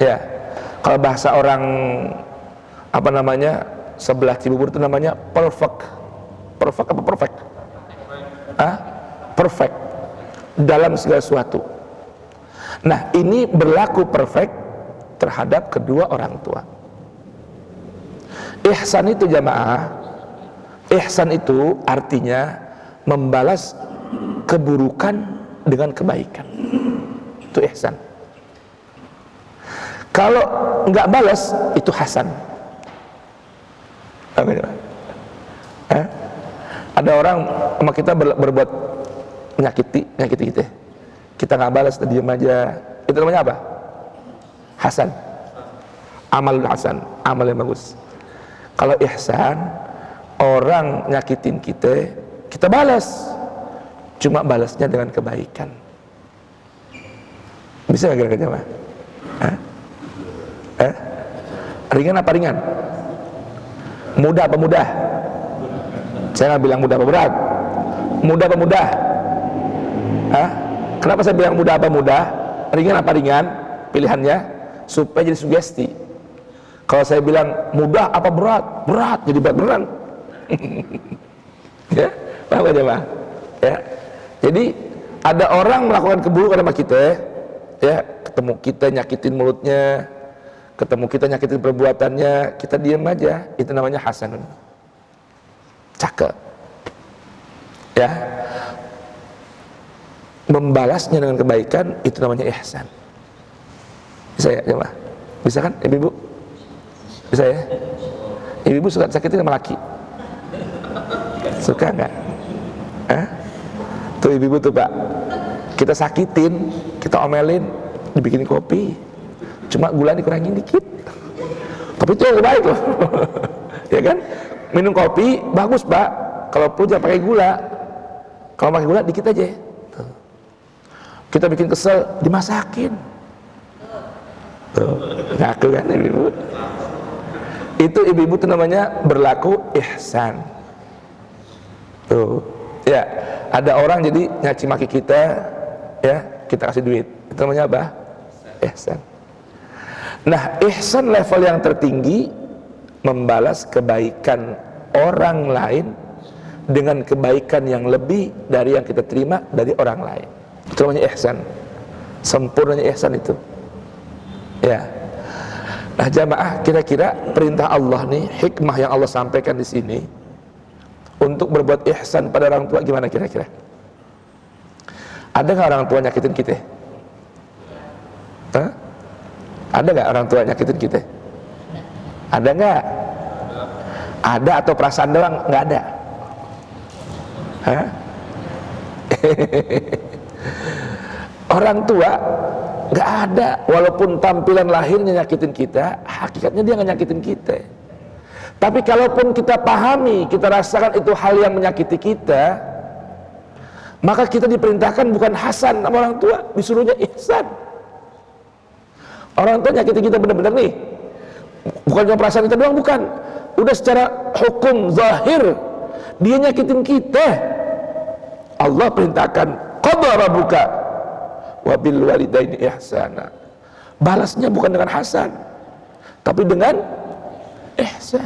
Speaker 1: Ya, kalau bahasa orang apa namanya sebelah Cibubur itu namanya perfect. Perfect apa perfect? Perfect dalam segala sesuatu. Nah, ini berlaku perfect terhadap kedua orang tua. Ihsan itu jamaah, ihsan itu artinya membalas keburukan dengan kebaikan. Itu ihsan. Kalau nggak balas, itu hasan. Ada orang sama kita berbuat nyakiti kita, kita nggak balas, kita diam aja, itu namanya apa? Hasan. Amalul hasan, amal yang bagus. Kalau ihsan, orang nyakitin kita, kita balas, cuma balasnya dengan kebaikan. Bisa nggak kira-kira mah? Ringan apa ringan? Mudah apa mudah? Saya nggak bilang mudah apa berat. Mudah apa mudah? Kenapa saya bilang mudah apa mudah? Ringan apa ringan? Pilihannya supaya jadi sugesti. Kalau saya bilang mudah apa berat? Berat, jadi berat beneran. Ya, paham gak jemaah? Ya. Jadi ada orang melakukan keburukan sama kita, ya, ketemu kita nyakitin mulutnya, ketemu kita nyakitin perbuatannya, kita diam aja, itu namanya hasanun. Cakep. Ya. Membalasnya dengan kebaikan, itu namanya ihsan. Bisa ya, jemaah? Bisa kan, ibu-ibu? Bisa ya? Ibu-ibu suka sakitin sama laki? Suka nggak? Tuh ibu-ibu tuh Pak, kita sakitin, kita omelin, dibikin kopi, cuma gula dikurangin dikit, tapi itu yang baik loh. Ya kan? Minum kopi bagus Pak, kalau perlu jangan pakai gula, kalau pakai gula dikit aja. Tuh. Kita bikin kesel, dimasakin, Tuh, ngaku kan ibu-ibu. Itu ibu-ibu tuh namanya berlaku ihsan. Tuh, ya, ada orang jadi nyaci maki kita, ya, kita kasih duit. Itu namanya apa? Ihsan. Nah, ihsan level yang tertinggi membalas kebaikan orang lain dengan kebaikan yang lebih dari yang kita terima dari orang lain. Itu namanya ihsan. Sempurnanya ihsan itu. Ya. Nah, jamaah, kira-kira perintah Allah nih, hikmah yang Allah sampaikan di sini untuk berbuat ihsan pada orang tua gimana kira-kira? Ada nggak orang tua nyakitin kita? Hah? Ada nggak orang tua nyakitin kita? Ada nggak? Ada atau perasaan doang? Nggak ada. Hah? Orang tua nggak ada, walaupun tampilan lahirnya nyakitin kita, hakikatnya dia nggak nyakitin kita. Tapi kalaupun kita pahami, kita rasakan itu hal yang menyakiti kita, maka kita diperintahkan bukan hasan sama orang tua, disuruhnya ihsan. Orang tua nyakitin kita benar-benar nih, bukan cuma perasaan kita doang, bukan. Udah secara hukum zahir dia nyakitin kita. Allah perintahkan qadha rabbuka wa bil walidaini ihsana. Balasnya bukan dengan hasan, tapi dengan ihsan.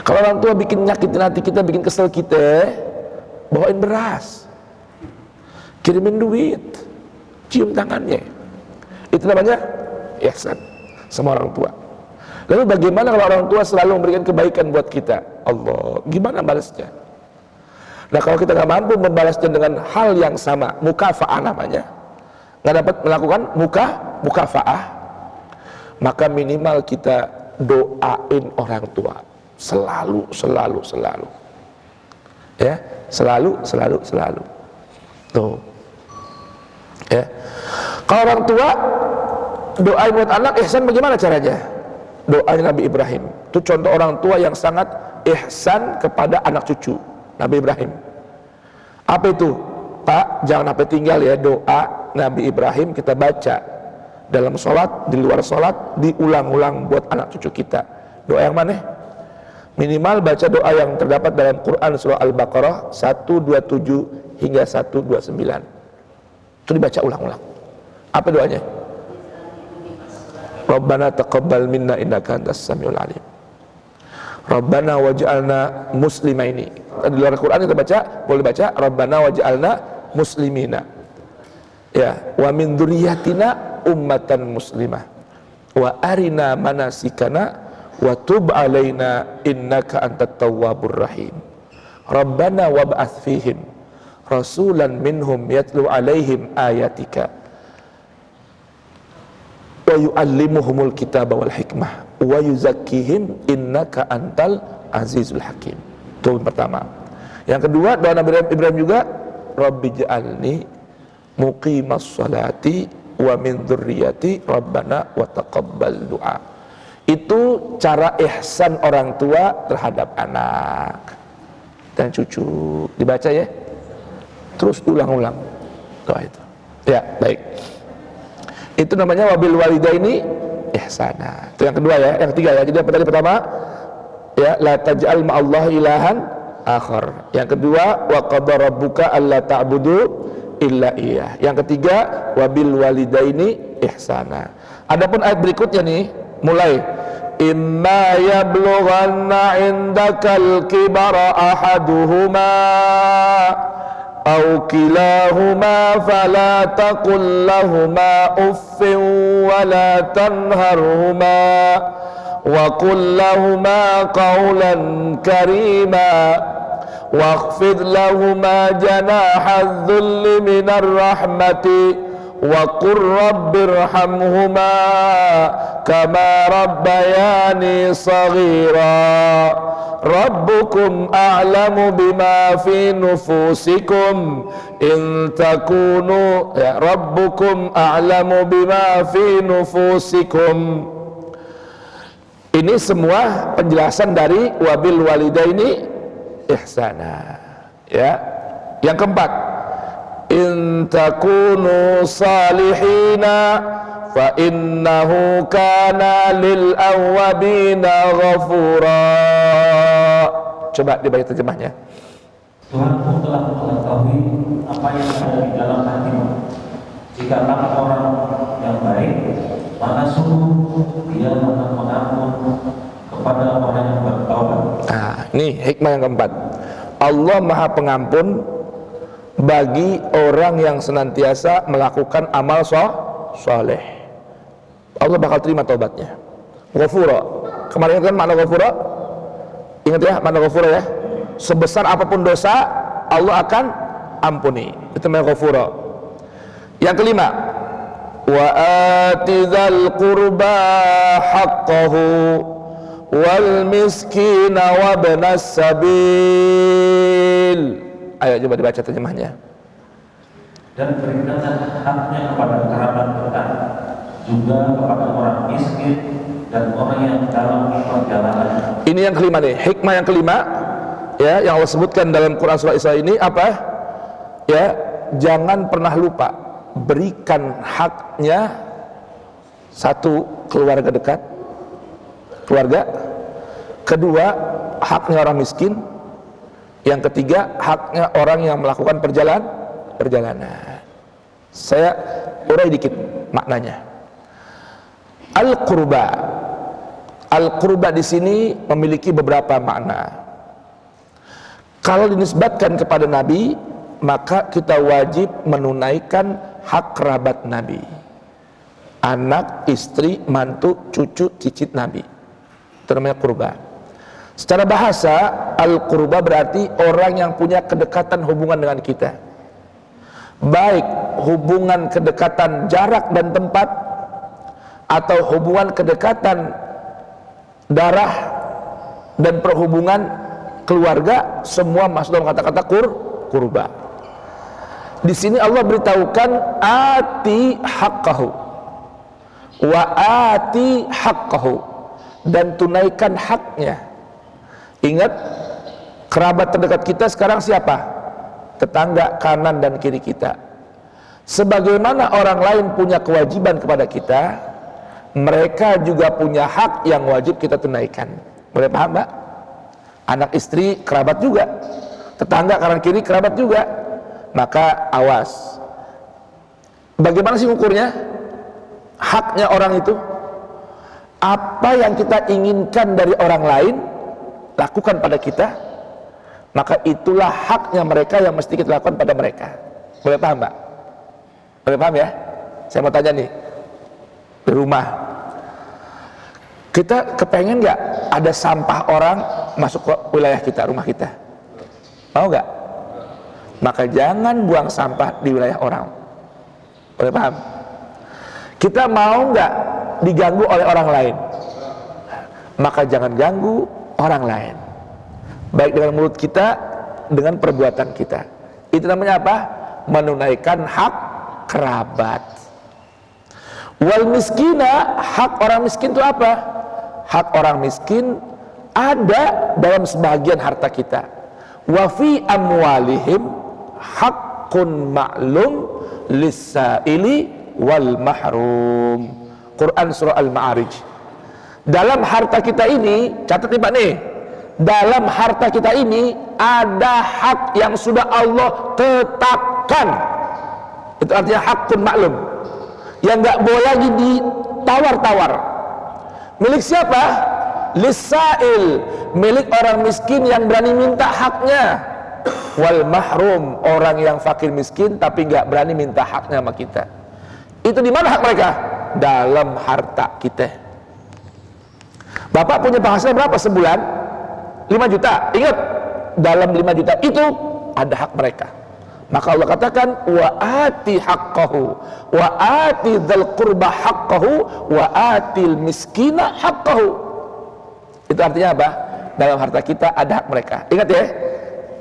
Speaker 1: Kalau orang tua bikin nyakitin hati kita, bikin kesel kita, bawain beras, kirimin duit, cium tangannya, itu namanya ihsan sama orang tua. Lalu bagaimana kalau orang tua selalu memberikan kebaikan buat kita? Allah, gimana balasnya? Nah, kalau kita nggak mampu membalasnya dengan hal yang sama, mukafa'ah namanya, nggak dapat melakukan mukafa'ah, maka minimal kita doain orang tua selalu, ya, selalu. Tuh, ya. Kalau orang tua doain buat anak, ihsan bagaimana caranya? Doanya Nabi Ibrahim. Itu contoh orang tua yang sangat ihsan kepada anak cucu. Nabi Ibrahim. Apa itu? Pak, jangan sampai tinggal ya doa Nabi Ibrahim kita baca dalam sholat, di luar sholat, diulang-ulang buat anak cucu kita. Doa yang mana? Minimal baca doa yang terdapat dalam Quran surah Al-Baqarah 127 hingga 129. Itu dibaca ulang-ulang. Apa doanya? Rabbana taqabbal minna innaka antas samiul alim. Rabbana waj'alna muslimaini. Di luar Quran kita baca, boleh baca Rabbana waj'alna muslimina. Ya, wa min dzurriyyatina ummatan muslimah. Wa arina manasikana wa tub alaina innaka antat tawwabur rahim. Rabbana wab'ats fihim rasulan minhum yatlu alaihim ayatika wa yu'allimuhumul kitaba wal hikmah wa yuzakkihim innaka antal azizul hakim. Itu yang pertama. Yang kedua, doa Nabi Ibrahim juga, Rabbi ja'alni muqimas salati wa min dzurriyyati rabbana wa taqabbal du'a. Itu cara ihsan orang tua terhadap anak dan cucu. Dibaca ya, terus ulang-ulang doa itu. Ya, baik. Itu namanya wabil walidaini ihsana. Itu yang kedua ya. Yang ketiga ya. Jadi apa tadi pertama? Ya, la taj'al ma'allah ilahan akhar. Yang kedua, wa qadara rabbuka alla ta'budu illa iyyah. Yang ketiga, wabil walidaini ihsana. Adapun ayat berikutnya nih, mulai imma yablughanna 'indakal kibara ahaduhuma أو كلاهما فلا تقل لهما أف ولا تنهرهما وقل لهما قولا كريما واخفض لهما جناح الذل من الرحمة وقل رب ارحمهما كما ربياني صغيرا Rabbukum a'lamu bima fi nufusikum in takunu ya Rabbukum a'lamu bima fi nufusikum. Ini semua penjelasan dari wabil walidaini ihsana. Ya. Yang keempat, in takunu salihina fa innahu kana lil awwabina ghafura. Coba dibaca terjemahnya.
Speaker 2: Tuhanmu telah mengetahui apa yang ada di dalam hatimu. Jika kamu orang yang baik, maka sungguh Dia akan mengampun kepada orang yang bertaubat.
Speaker 1: Nah, ini hikmah yang keempat. Allah Maha Pengampun bagi orang yang senantiasa melakukan amal soleh. Allah bakal terima taubatnya. Ghafura. Kemarin kan makna ghafura? Ingat ya makna ghafura ya? Sebesar apapun dosa Allah akan ampuni. Itu namanya ghafura. Yang kelima, wa atizal qurba haqqahu wal miskina wabnas sabil. Ayo coba dibaca terjemahnya.
Speaker 2: Dan berikanlah haknya kepada kerabat dekat, juga kepada orang miskin dan orang yang dalam perjalanan. Ini
Speaker 1: yang kelima nih, hikmah yang kelima ya, yang Allah sebutkan dalam Quran surah Isra ini apa? Ya, jangan pernah lupa berikan haknya. Satu, keluarga dekat, keluarga. Kedua, haknya orang miskin. Yang ketiga, haknya orang yang melakukan perjalanan. Saya urai dikit maknanya. Al-qurba. Al-qurba di sini memiliki beberapa makna. Kalau dinisbatkan kepada Nabi, maka kita wajib menunaikan hak kerabat Nabi. Anak, istri, mantu, cucu, cicit Nabi. Itu namanya qurba. Secara bahasa, al-qurba berarti orang yang punya kedekatan hubungan dengan kita. Baik hubungan kedekatan jarak dan tempat, atau hubungan kedekatan darah dan perhubungan keluarga, semua masuk dalam kata-kata qurba. Di sini Allah beritahukan ati haqqahu wa ati haqqahu, dan tunaikan haknya. Ingat, kerabat terdekat kita sekarang siapa? Tetangga kanan dan kiri kita. Sebagaimana orang lain punya kewajiban kepada kita, mereka juga punya hak yang wajib kita tunaikan. Boleh paham, Mbak? Anak istri kerabat juga, tetangga kanan kiri kerabat juga. Maka awas, bagaimana sih ukurnya haknya orang itu? Apa yang kita inginkan dari orang lain lakukan pada kita, maka itulah haknya mereka yang mesti kita lakukan pada mereka. Boleh paham, Mbak? Boleh paham ya? Saya mau tanya nih, di rumah kita kepengen nggak ada sampah orang masuk ke wilayah kita, rumah kita? Mau nggak? Maka jangan buang sampah di wilayah orang. Boleh paham? Kita mau nggak diganggu oleh orang lain? Maka jangan ganggu orang lain, baik dengan mulut kita, dengan perbuatan kita. Itu namanya apa? Menunaikan hak kerabat. Wal miskina, hak orang miskin itu apa? Hak orang miskin ada dalam sebagian harta kita. Wa fi amwalihim haqqun ma'lum lis-sa'ili wal mahrum. Quran surah Al-Ma'arij. Dalam harta kita ini, catat nih Pak nih, dalam harta kita ini ada hak yang sudah Allah tetapkan. Itu artinya hakun maklum, yang nggak boleh lagi ditawar-tawar. Milik siapa? Lisail, milik orang miskin yang berani minta haknya. Wal mahrum, orang yang fakir miskin tapi nggak berani minta haknya sama kita. Itu di mana hak mereka? Dalam harta kita. Bapak punya penghasilan berapa sebulan? 5 juta. Ingat, dalam 5 juta itu ada hak mereka. Maka Allah katakan wa ati haqqahu wa ati dzal qurba haqqahu wa atil miskina haqqahu. Itu artinya apa? Dalam harta kita ada hak mereka. Ingat ya,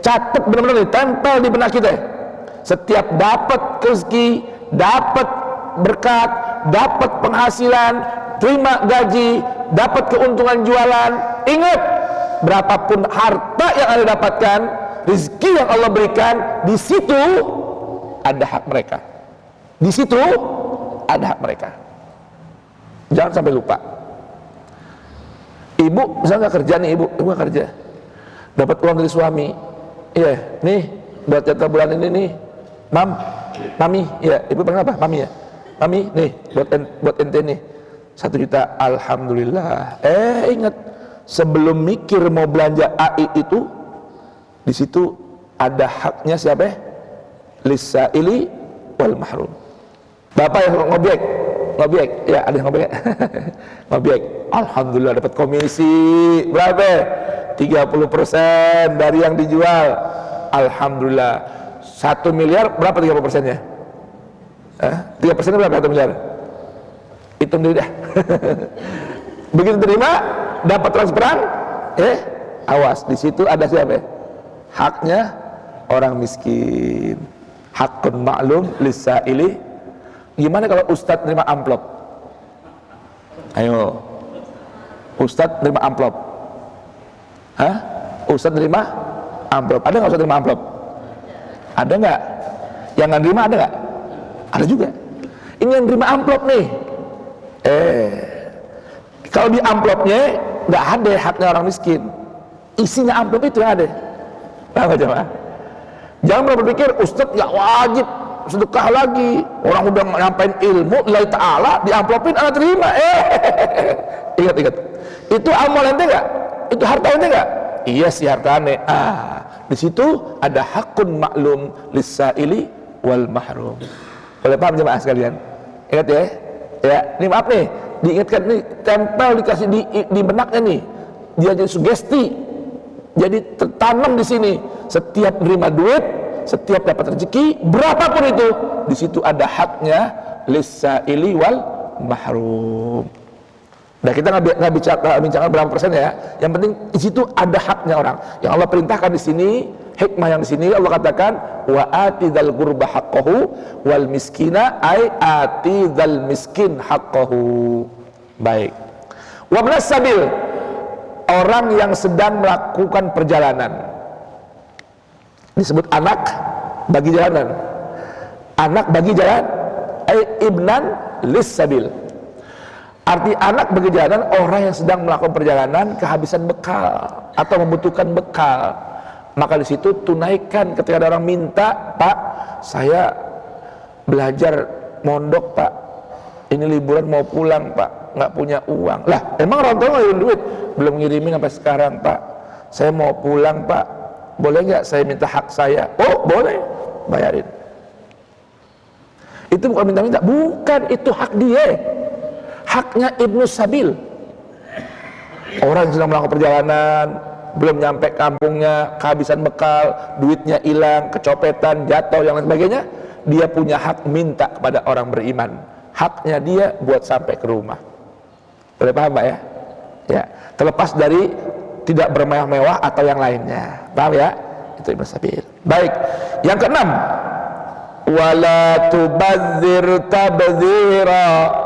Speaker 1: catat benar-benar nih, tempel di benak kita. Setiap dapat rezeki, dapat berkat, dapat penghasilan, terima gaji, dapat keuntungan jualan, ingat, berapapun harta yang Anda dapatkan, rezeki yang Allah berikan, di situ ada hak mereka. Di situ ada hak mereka. jangan sampai lupa. Ibu misalnya nggak kerja nih, ibu nggak kerja, dapat uang dari suami, iya, nih buat jatah bulan ini nih, mami, ya, ibu panggil apa? Mami ya, mami, nih buat ente nih 1 juta, alhamdulillah. Ingat, sebelum mikir mau belanja AI itu, di situ ada haknya siapa? Lis-sa'ili wal mahrum. Bapak yang ngobjek, ya ada yang ngobjek, ngobjek, alhamdulillah dapat komisi berapa? 30% dari yang dijual, alhamdulillah. 1 miliar berapa 30%-nya? 3%-nya berapa 1 miliar? Hitung dulu dah. Begitu terima, dapat transferan, awas, di situ ada siapa? Haknya orang miskin. Hakun maklum lis-sa'ili. Gimana kalau Ustadz nerima amplop? Ayo, Ustadz nerima amplop. Ustadz nerima amplop. Ada nggak Ustadz nerima amplop? Ada nggak? Yang nggak nerima ada nggak? Ada juga. Ini yang nerima amplop nih. Kalau di amplopnya nggak ada haknya orang miskin. Isinya amplop itu yang ada. Paham aja, Pak? Jangan pernah berpikir Ustadz nggak wajib sedekah lagi. Orang udah nyampain ilmu lillahi ta'ala, diamplopin anak terima. Ingat. Itu amal ente nggak? Itu harta ente nggak? Iya sih harta ane. Di situ ada hakun maklum lis-sa'ili wal mahrum. Boleh paham jemaah sekalian? Ingat ya. Ya, ini maaf nih, diingatkan nih, tempel dikasih di benaknya nih. Dia jadi sugesti. Jadi tertanam di sini. Setiap nerima duit, setiap dapat rezeki, berapapun itu, di situ ada haknya lis-sa'ili wal mahrum. Nah, kita nggak bicara berapa persen ya. Yang penting di situ ada haknya orang. Yang Allah perintahkan di sini, hikmah yang di sini Allah katakan wa atidzal qurba haqqahu wal miskina ay atidzal miskin haqqahu. Baik. Wa ibnas sabil, orang yang sedang melakukan perjalanan. Disebut anak bagi jalanan. Anak bagi jalan ay ibnan lis sabil. Arti anak bagi jalanan orang yang sedang melakukan perjalanan kehabisan bekal atau membutuhkan bekal. Maka di situ tunaikan ketika ada orang minta, Pak, saya belajar mondok, Pak. Ini liburan mau pulang, Pak. Nggak punya uang. Lah, emang orang tua nggak duit? Belum ngirimin sampai sekarang, Pak. Saya mau pulang, Pak. Boleh nggak saya minta hak saya? Oh, boleh. Bayarin. Itu bukan minta-minta. Bukan, itu hak dia. Haknya Ibnu Sabil. Orang yang sedang melakukan perjalanan, belum nyampe kampungnya, kehabisan bekal, duitnya hilang, kecopetan, jatuh, yang lain sebagainya, dia punya hak minta kepada orang beriman. Haknya dia buat sampai ke rumah. Boleh paham, Pak ya? Ya, terlepas dari tidak bermewah-mewah atau yang lainnya. Paham ya? Itu Ibnu Sabil. Baik. Yang keenam, wala tubadzir tabdzira.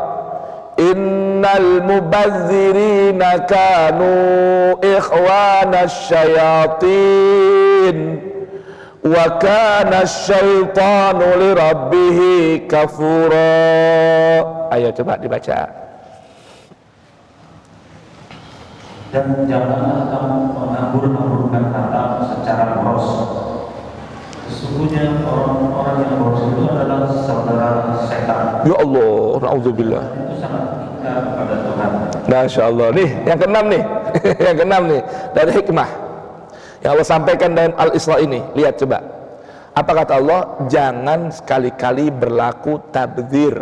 Speaker 1: Innal mubazzirina kanu ikhwanas syayatin wa kana syaitanu lirabbihi kafura. Ayo coba dibaca.
Speaker 2: Dan janganlah kamu menghambur-hamburkan harta secara boros. Sesungguhnya orang-orang yang boros itu adalah saudara setan.
Speaker 1: Ya Allah, na'udzubillah.
Speaker 2: Itu sangat tinggal kepada Tuhan.
Speaker 1: Masya Allah. Nih, yang keenam nih. Yang keenam nih, dari hikmah yang Allah sampaikan dalam Al-Isra ini. Lihat coba. Apa kata Allah? Jangan sekali-kali berlaku tabdzir.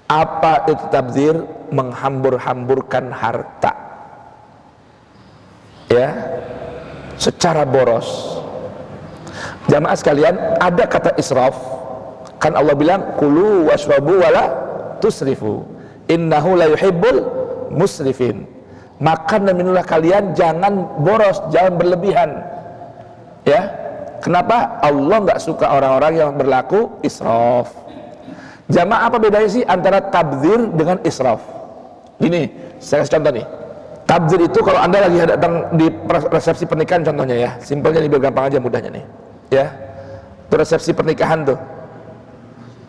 Speaker 1: Apa itu tabdzir? Menghambur-hamburkan harta. Ya, secara boros. Jamaah sekalian, ada kata israf. Kan Allah bilang kulu washrabu wala tusrifu innahu la yuhibbul musrifin. Makan dan minumlah kalian, jangan boros, jangan berlebihan. Ya, kenapa? Allah nggak suka orang-orang yang berlaku israf. Jamaah, apa bedanya sih antara tabdzir dengan israf? Gini, saya kasih contoh nih. Tabdzir itu kalau Anda lagi datang di resepsi pernikahan contohnya ya, simpelnya nih biar gampang aja mudahnya nih. Ya, itu resepsi pernikahan tuh.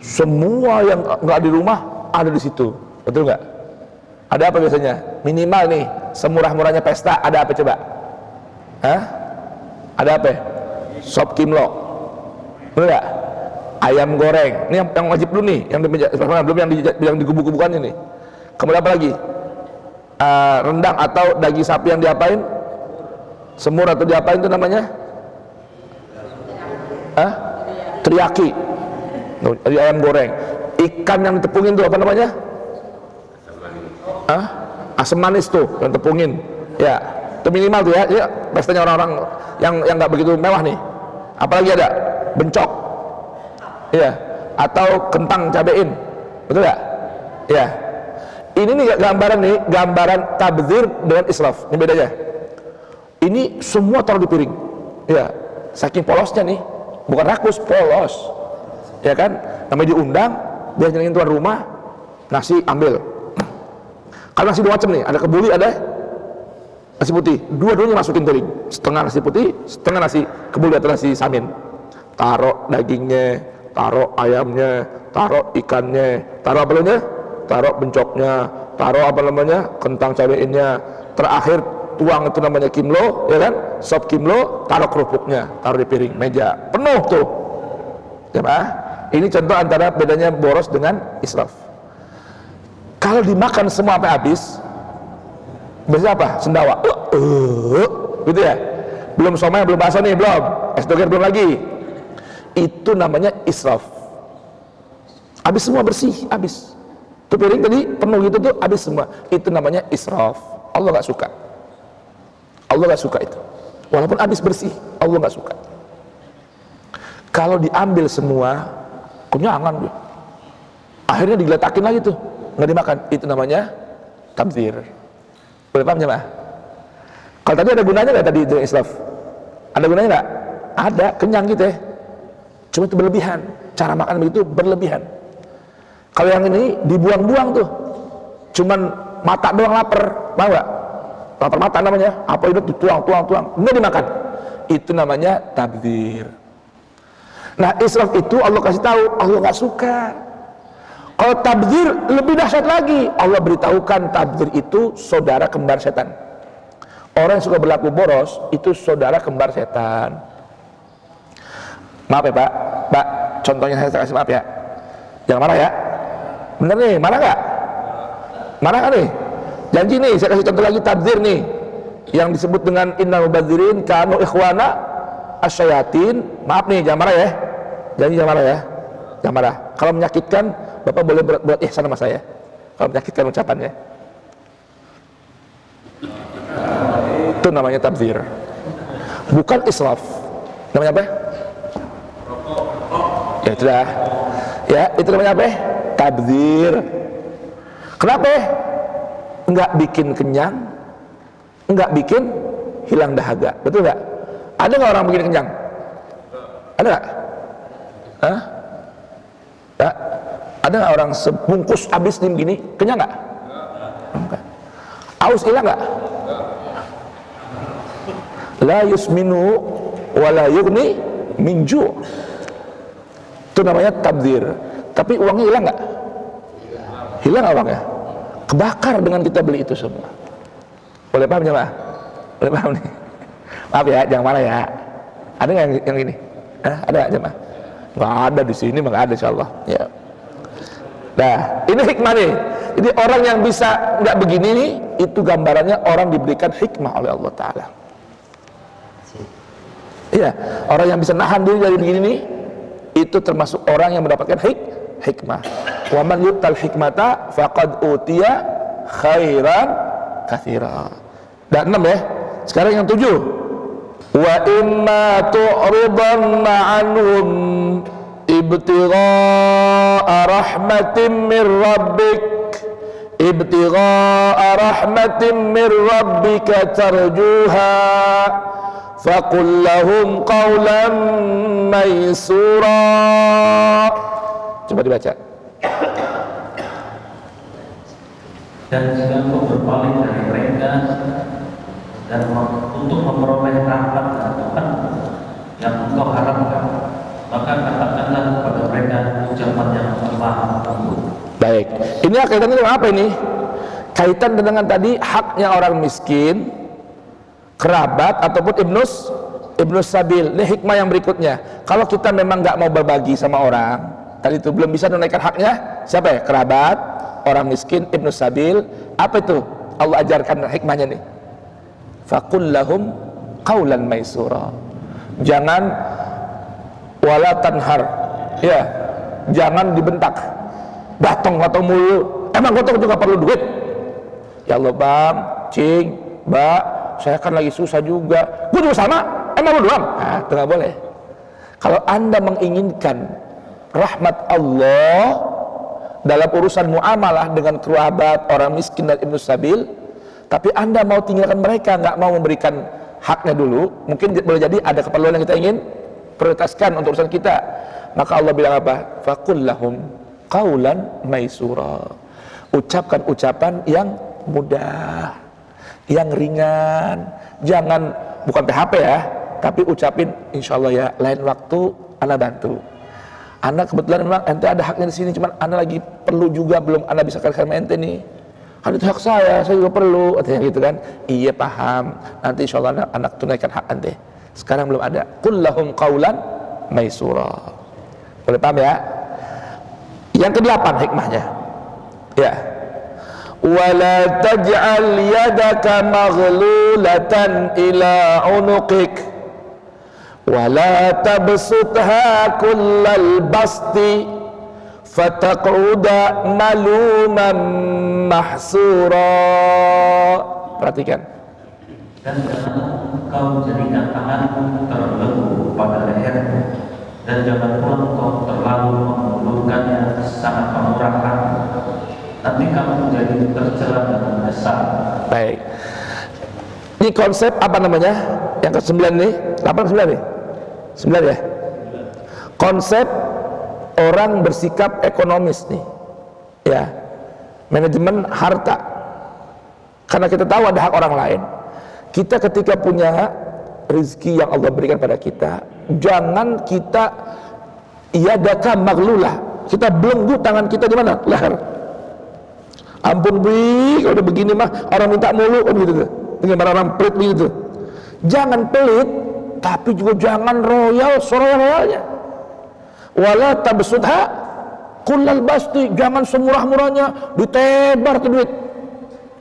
Speaker 1: Semua yang nggak di rumah ada di situ. betul nggak? Ada apa biasanya? Minimal nih, semurah-murahnya pesta, ada apa coba? Hah? Ada apa? Sop kimlo, betul nggak? Ayam goreng, ini yang wajib dulu nih, yang belum yang digubuk-gubukan ini. Kemudian apa lagi? Rendang atau daging sapi yang diapain? Semur atau diapain itu namanya? Teriyaki. Ayam goreng. Ikan yang ditepungin itu apa namanya? Asam manis tuh yang tepungin. Ya, itu minimal tuh ya. Ya, pestanya orang-orang yang nggak begitu mewah nih. Apalagi ada bencok. Iya, atau kentang cabein. Betul nggak? Ya. Ini nih gambaran tabdzir dengan israf. Ini bedanya. Ini semua taruh di piring. Ya, saking polosnya nih. Bukan rakus, polos. Ya kan? Namanya diundang, dia nyenengin tuan rumah, nasi ambil. Kalau nasi dua macam nih, ada kebuli, ada nasi putih. Dua-duanya masukin piring. Setengah nasi putih, setengah nasi kebuli atau nasi samin. Taruh dagingnya, taruh ayamnya, taruh ikannya, taruh apa namanya? Taruh bencoknya, taruh apa namanya? Kentang cabeinnya. Terakhir tuang itu namanya kimlo, ya kan? Sop kimlo, taruh kerupuknya, taruh di piring, meja penuh tuh. Ya, ini contoh antara bedanya boros dengan israf. Kalau dimakan semua sampai habis, biasanya apa? Sendawa. Gitu ya. Belum somai, belum bakso nih, belum. Es doger belum lagi. Itu namanya israf. Habis semua bersih, habis. Itu piring tadi penuh gitu tuh, habis semua. Itu namanya israf. Allah nggak suka. Allah nggak suka itu. Walaupun habis bersih, Allah nggak suka. Kalau diambil semua, kenyangan dia. Akhirnya digeletakin lagi tuh, nggak dimakan. Itu namanya tabdzir. Boleh paham jemaah? Kalau tadi ada gunanya nggak tadi itu israf? Ada gunanya nggak? Ada, kenyang gitu ya. Cuma itu berlebihan. Cara makan begitu berlebihan. Kalau yang ini dibuang-buang tuh, cuman mata doang lapar, tahu nggak? Lapar mata namanya. Apa itu tuang, nggak dimakan. Itu namanya tabdzir. Nah, israf itu Allah kasih tahu, Allah nggak suka. Kalau tabdzir lebih dahsyat lagi. Allah beritahukan tabdzir itu saudara kembar setan. Orang yang suka berlaku boros itu saudara kembar setan. Maaf ya Pak, contohnya saya kasih, maaf ya. Jangan marah ya. Bener nih, marah nggak? Marah kan nih? Janji nih, saya kasih contoh lagi tabdzir nih, yang disebut dengan innal mubadzirin kanu ikhwana asyayatin. Maaf nih, jangan marah ya. Janji jangan marah ya. Jangan marah. Kalau menyakitkan, Bapak boleh buat ihsan sama saya. Kalau menyakitkan ucapannya. Itu namanya tabdzir. Bukan israf. Namanya apa? Ya itu dah. Ya, itu namanya apa? Tabdzir. Kenapa? Enggak bikin kenyang, enggak bikin hilang dahaga. Betul enggak? Ada enggak orang bikin kenyang? Ada enggak? Hah? Ya. Ada enggak orang sebungkus habis nih begini, kenyang enggak? Enggak. Aus hilang enggak? La yusminu wa la yughni min ju'. Itu namanya tabdzir. Tapi uangnya hilang nggak? Hilang uangnya? Kebakar dengan kita beli itu semua. Boleh paham jemaah? Boleh paham nih? Maaf ya, jangan marah ya. Ada nggak yang ini? Ada nggak jemaah? Nggak ada di sini, nggak ada insyaallah. Ya. Nah, ini hikmah nih. Jadi orang yang bisa nggak begini nih, itu gambarannya orang diberikan hikmah oleh Allah Taala. Iya, orang yang bisa nahan diri dari begini nih, itu termasuk orang yang mendapatkan hikmah. Wa man yu'tal hikmata faqad utiya khairan katsira. Dan 6 ya. Sekarang yang 7. Wa imma tu'ridanna 'anhum ibtigha'a rahmatin min rabbik tarjuha faqul lahum qawlan maysura. Coba dibaca.
Speaker 2: Dan jika engkau berpaling dari mereka dan untuk memperoleh rahmat dari Tuhan yang engkau harapkan, maka katakanlah kepada mereka ucapan yang lemah lembut.
Speaker 1: Baik, ini kaitannya dengan apa ini? Kaitan dengan tadi haknya orang miskin, kerabat ataupun ibnus sabil. Ini hikmah yang berikutnya. Kalau kita memang nggak mau berbagi sama orang, tadi itu belum bisa menunaikan haknya, siapa ya? Kerabat, orang miskin, ibnus sabil. Apa itu? Allah ajarkan hikmahnya nih. Faqul lahum qaulan maisura. Jangan wala tanhar. Ya, jangan dibentak. Datang mulu. Emang gotong juga perlu duit. Ya Allah bang, cing, mbak, saya kan lagi susah juga. Gue juga sama. Emang lu doang? Nah, itu nggak boleh. Kalau anda menginginkan rahmat Allah dalam urusan muamalah dengan kerabat, orang miskin dan ibnu sabil, tapi anda mau tinggalkan mereka, nggak mau memberikan haknya dulu, mungkin boleh jadi ada keperluan yang kita ingin prioritaskan untuk urusan kita, maka Allah bilang apa? Faqul lahum qaulan maisura. Ucapkan ucapan yang mudah, yang ringan. Jangan, bukan PHP ya, tapi ucapin insyaallah ya, lain waktu ana bantu. Ana kebetulan memang ente ada haknya di sini, cuman ana lagi perlu juga, belum ana bisa kasih sama ente nih. Kan itu hak saya juga perlu, artinya gitu kan. Iya paham, nanti insyaallah anak tunaikan hak ente. Sekarang belum ada. Qul lahum qaulan maisura. Boleh paham ya? Yang ke-8 hikmahnya. Ya. Wala taj'al yadaka maghlulatan ila unuqik wala tabsutha kullal basti fataq'uda maluman mahsura. Perhatikan.
Speaker 2: Dan jangan kau jadikan tanganmu terbelenggu pada lehermu, dan jangan pula kau terlalu mengulurkannya sangat pemurahan. Nanti kamu menjadi tercela dan menyesal. Baik.
Speaker 1: Ini konsep apa namanya? Yang ke-9 nih, 8 9 nih. 9 ya. Konsep orang bersikap ekonomis nih. Ya. Manajemen harta. Karena kita tahu ada hak orang lain. Kita ketika punya rezeki yang Allah berikan pada kita, jangan kita yadaka maglulah. Kita belenggu tangan kita di mana? Leher. Ampun bi, kalau udah begini mah orang minta mulu kan gitu tuh. Dengan orang pelit begitu. Jangan pelit, tapi juga jangan royal, soroyalnya. Wala tabsudha kullal basti, jangan semurah-murahnya ditebar ke duit.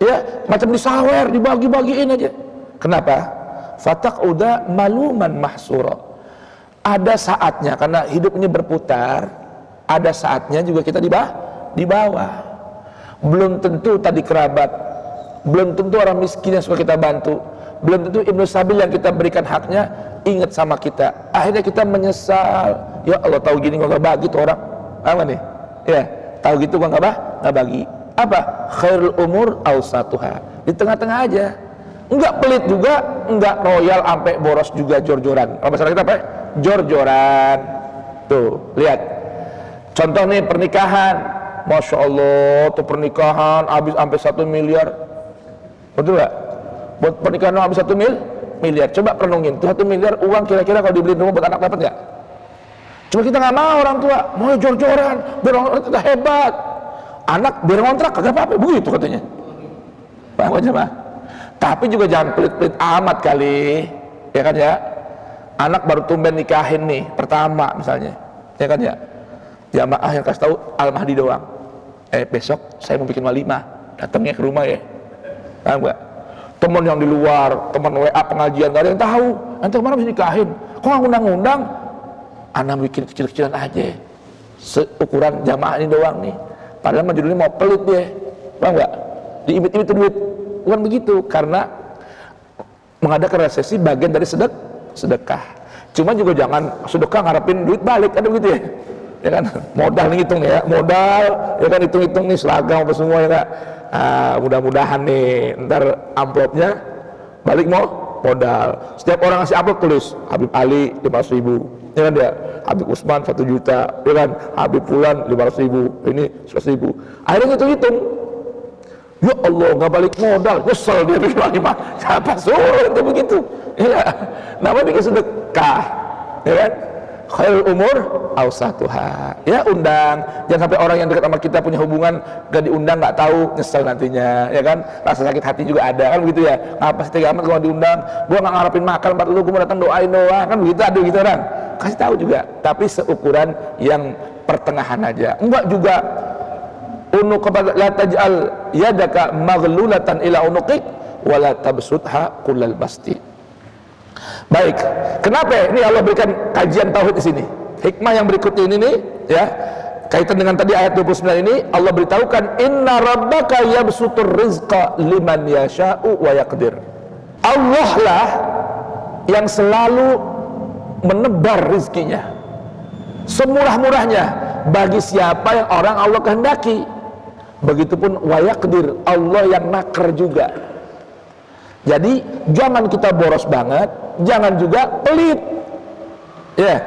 Speaker 1: Ya, macam disawer, dibagi-bagiin aja. Kenapa? Fataq'uda maluman mahsura. Ada saatnya, karena hidup ini berputar, ada saatnya juga kita di bawah. Belum tentu tadi kerabat, belum tentu orang miskin yang suka kita bantu, belum tentu ibnu sabil yang kita berikan haknya ingat sama kita. Akhirnya kita menyesal. Ya Allah, tahu gini gua nggak bagi tuh orang. Apa nih? Ya, tahu gitu gua nggak bagi. Apa? Khairul umur awsatuha. Di tengah-tengah aja. Enggak pelit juga, enggak royal sampai boros juga, jor-joran. Kalau masalah kita apa? Jor-joran. Tuh, lihat. Contoh nih pernikahan. Masya Allah, tuh pernikahan habis sampai 1 miliar. Betul gak? Buat pernikahan habis 1 miliar. Coba renungin, tuh 1 miliar uang kira-kira kalau dibeliin rumah buat anak dapat gak? Cuma kita gak mau, orang tua mau jor-joran, biar orang kita hebat. Anak biar ngontrak kagak apa-apa, begitu katanya. Paham aja mah. Tapi juga jangan pelit-pelit amat kali, ya kan ya. Anak baru tumben nikahin nih, pertama misalnya, ya kan ya. Jamaah yang kasih tahu Al-Mahdi doang. Besok saya mau bikin walimah, datangnya ke rumah ya. Paham gak? Teman yang di luar, teman WA pengajian gak ada yang tahu. Nanti kemana bisa nikahin? Kok nggak undang-undang? Anak bikin kecil-kecilan aja, seukuran jamaah ini doang nih. Padahal judulnya mau pelit dia, paham gak? Diimit-imit duit. Bukan begitu, karena mengadakan resesi bagian dari sedekah. Cuma juga jangan sedekah ngarepin duit balik, ada begitu ya? Ya kan, modal nih hitung ya, modal, ya kan hitung-hitung nih seragam apa semua ya kak. Mudah-mudahan nih, ntar amplopnya balik modal. Setiap orang ngasih amplop tulis Habib Ali 500.000, ya kan dia, Habib Usman 1 juta, ya kan, Habib Fulan 500.000, ini 100.000. Akhirnya hitung-hitung. Ya Allah, nggak balik modal, nyesel dia bikin walimah. Siapa suruh itu begitu? Ya, namanya bikin sedekah, ya kan? khairul umur awsatuha. Ya, undang. Jangan sampai orang yang dekat sama kita punya hubungan gak diundang, gak tahu, nyesel nantinya, ya kan? Rasa sakit hati juga ada kan begitu ya. Ngapa sih tega amat kalau diundang? Gua nggak ngarepin makan buat lu, gua mau datang doain doang, kan begitu, ada gitu orang. Kasih tahu juga, tapi seukuran yang pertengahan aja. Enggak juga la taj'al yadaka maghlulatan ila unuqik wala tabsutha kullal basti. Baik, kenapa ini Allah berikan kajian tauhid di sini? Hikmah yang berikutnya ini nih, ya, kaitan dengan tadi ayat 29 ini, Allah beritahukan inna rabbaka yabsutur rizqa liman yasha'u wa yaqdir. Allah lah yang selalu menebar rizkinya semurah-murahnya bagi siapa yang orang Allah kehendaki. Begitupun wa yaqdir, Allah yang nakar juga. Jadi jangan kita boros banget, jangan juga pelit. Ya.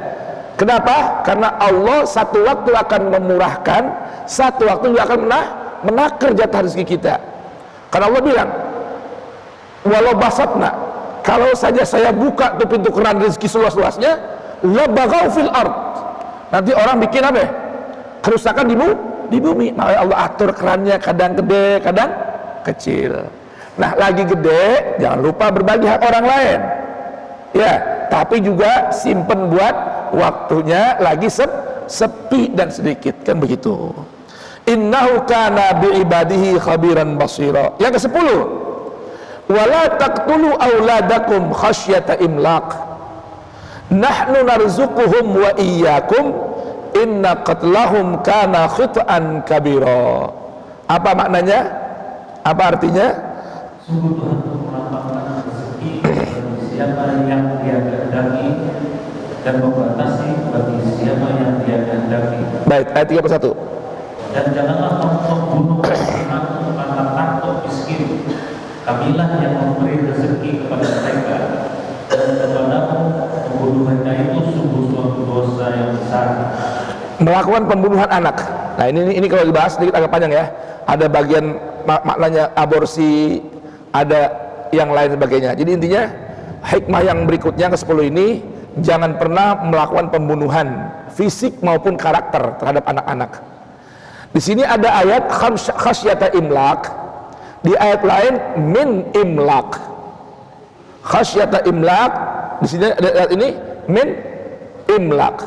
Speaker 1: Kenapa? Karena Allah satu waktu akan memurahkan, satu waktu juga akan menakar jatah rezeki kita. Karena Allah bilang, walau basatna, kalau saja saya buka tuh pintu keran rezeki seluas-luasnya, la baghaw fil ard. Nanti orang bikin apa? Kerusakan di bumi. Makanya Allah atur kerannya, kadang gede, kadang kecil. Nah, lagi gede, jangan lupa berbagi hak orang lain. Ya, tapi juga simpen buat waktunya lagi sepi dan sedikit, kan begitu. Innahu kana bi'ibadihi khabiran basira. Yang ke-10, wala taqtulu auladakum khasyata imlaq. Nahnu narzuquhum wa iyyakum inna qatlahum kana khit'an kabira. Apa maknanya? Apa artinya?
Speaker 2: Sungguh Tuhan melampaukan rezeki bagi siapa yang Dia kehendaki dan membatasi bagi siapa yang Dia kehendaki.
Speaker 1: Baik, ayat 31.
Speaker 2: Dan janganlah membunuh anakmu karena takut miskin. Kamilah yang memberi rezeki kepada mereka, dan kepadamu membunuh mereka itu sungguh suatu dosa yang besar.
Speaker 1: Melakukan pembunuhan anak. Nah, ini kalau dibahas sedikit agak panjang ya. Ada bagian maknanya aborsi, ada yang lain sebagainya. Jadi intinya hikmah yang berikutnya ke-10 ini, jangan pernah melakukan pembunuhan fisik maupun karakter terhadap anak-anak. Di sini ada ayat khasyata imlaq, di ayat lain min imlaq. Khasyata imlaq, di sini ada ayat ini min imlaq.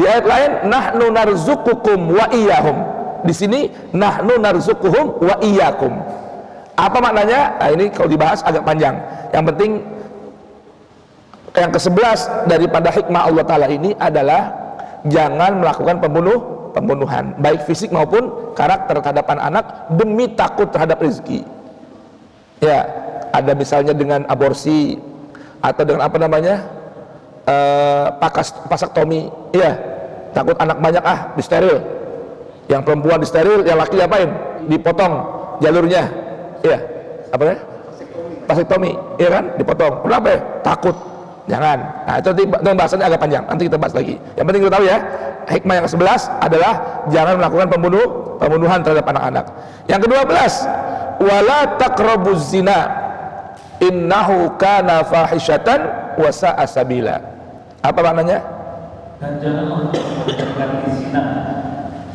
Speaker 1: Di ayat lain nahnu narzuqukum wa iyyahum. Di sini nahnu narzuquhum wa iyyakum. Apa maknanya? Nah, ini kalau dibahas agak panjang. Yang penting yang ke-11 daripada hikmah Allah Ta'ala ini adalah jangan melakukan pembunuhan baik fisik maupun karakter terhadap anak-anak demi takut terhadap rezeki. Ya, ada misalnya dengan aborsi atau dengan apa namanya pasaktomi. Ya, takut anak banyak disteril. Yang perempuan disteril, yang laki apain? Dipotong jalurnya. Iya, apa ya? Vasektomi, iya kan? Dipotong. Kenapa ya? Takut. Jangan. Nah, itu bahasannya agak panjang. Nanti kita bahas lagi. Yang penting kita tahu ya, hikmah yang ke-11 adalah jangan melakukan pembunuhan terhadap anak-anak. Yang ke-12, wala taqrabuz zina innahu kana fahisyatan wa sa'a sabila. Apa maknanya?
Speaker 2: Dan janganlah mendekati zina.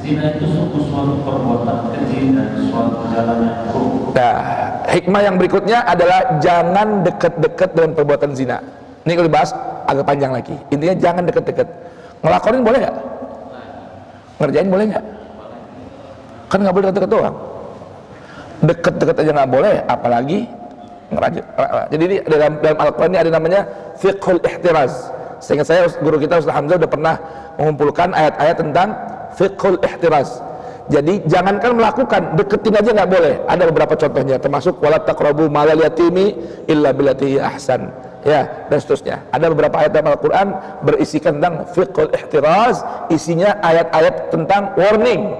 Speaker 2: Zina itu sungguh suatu perbuatan keji dan suatu jalan yang buruk. Nah,
Speaker 1: hikmah yang berikutnya adalah jangan dekat-dekat dengan perbuatan zina. Ini kalau dibahas agak panjang lagi. Intinya jangan dekat-dekat. Ngelakonin boleh nggak? Ngerjain boleh nggak? Kan nggak boleh dekat-dekat doang. Deket-deket aja nggak boleh, apalagi ngerajut. Jadi ini dalam Al-Quran ini ada namanya fiqhul ihtiraz. Sehingga saya, guru kita Ustaz Hamzah udah pernah mengumpulkan ayat-ayat tentang fiqhul ihtiraz. Jadi jangankan melakukan, deketin aja nggak boleh. Ada beberapa contohnya, termasuk wala taqrabu malal yatimi illa billati ahsan. Ya, dan seterusnya. Ada beberapa ayat dalam Al-Quran berisikan tentang fiqhul ihtiraz, isinya ayat-ayat tentang warning.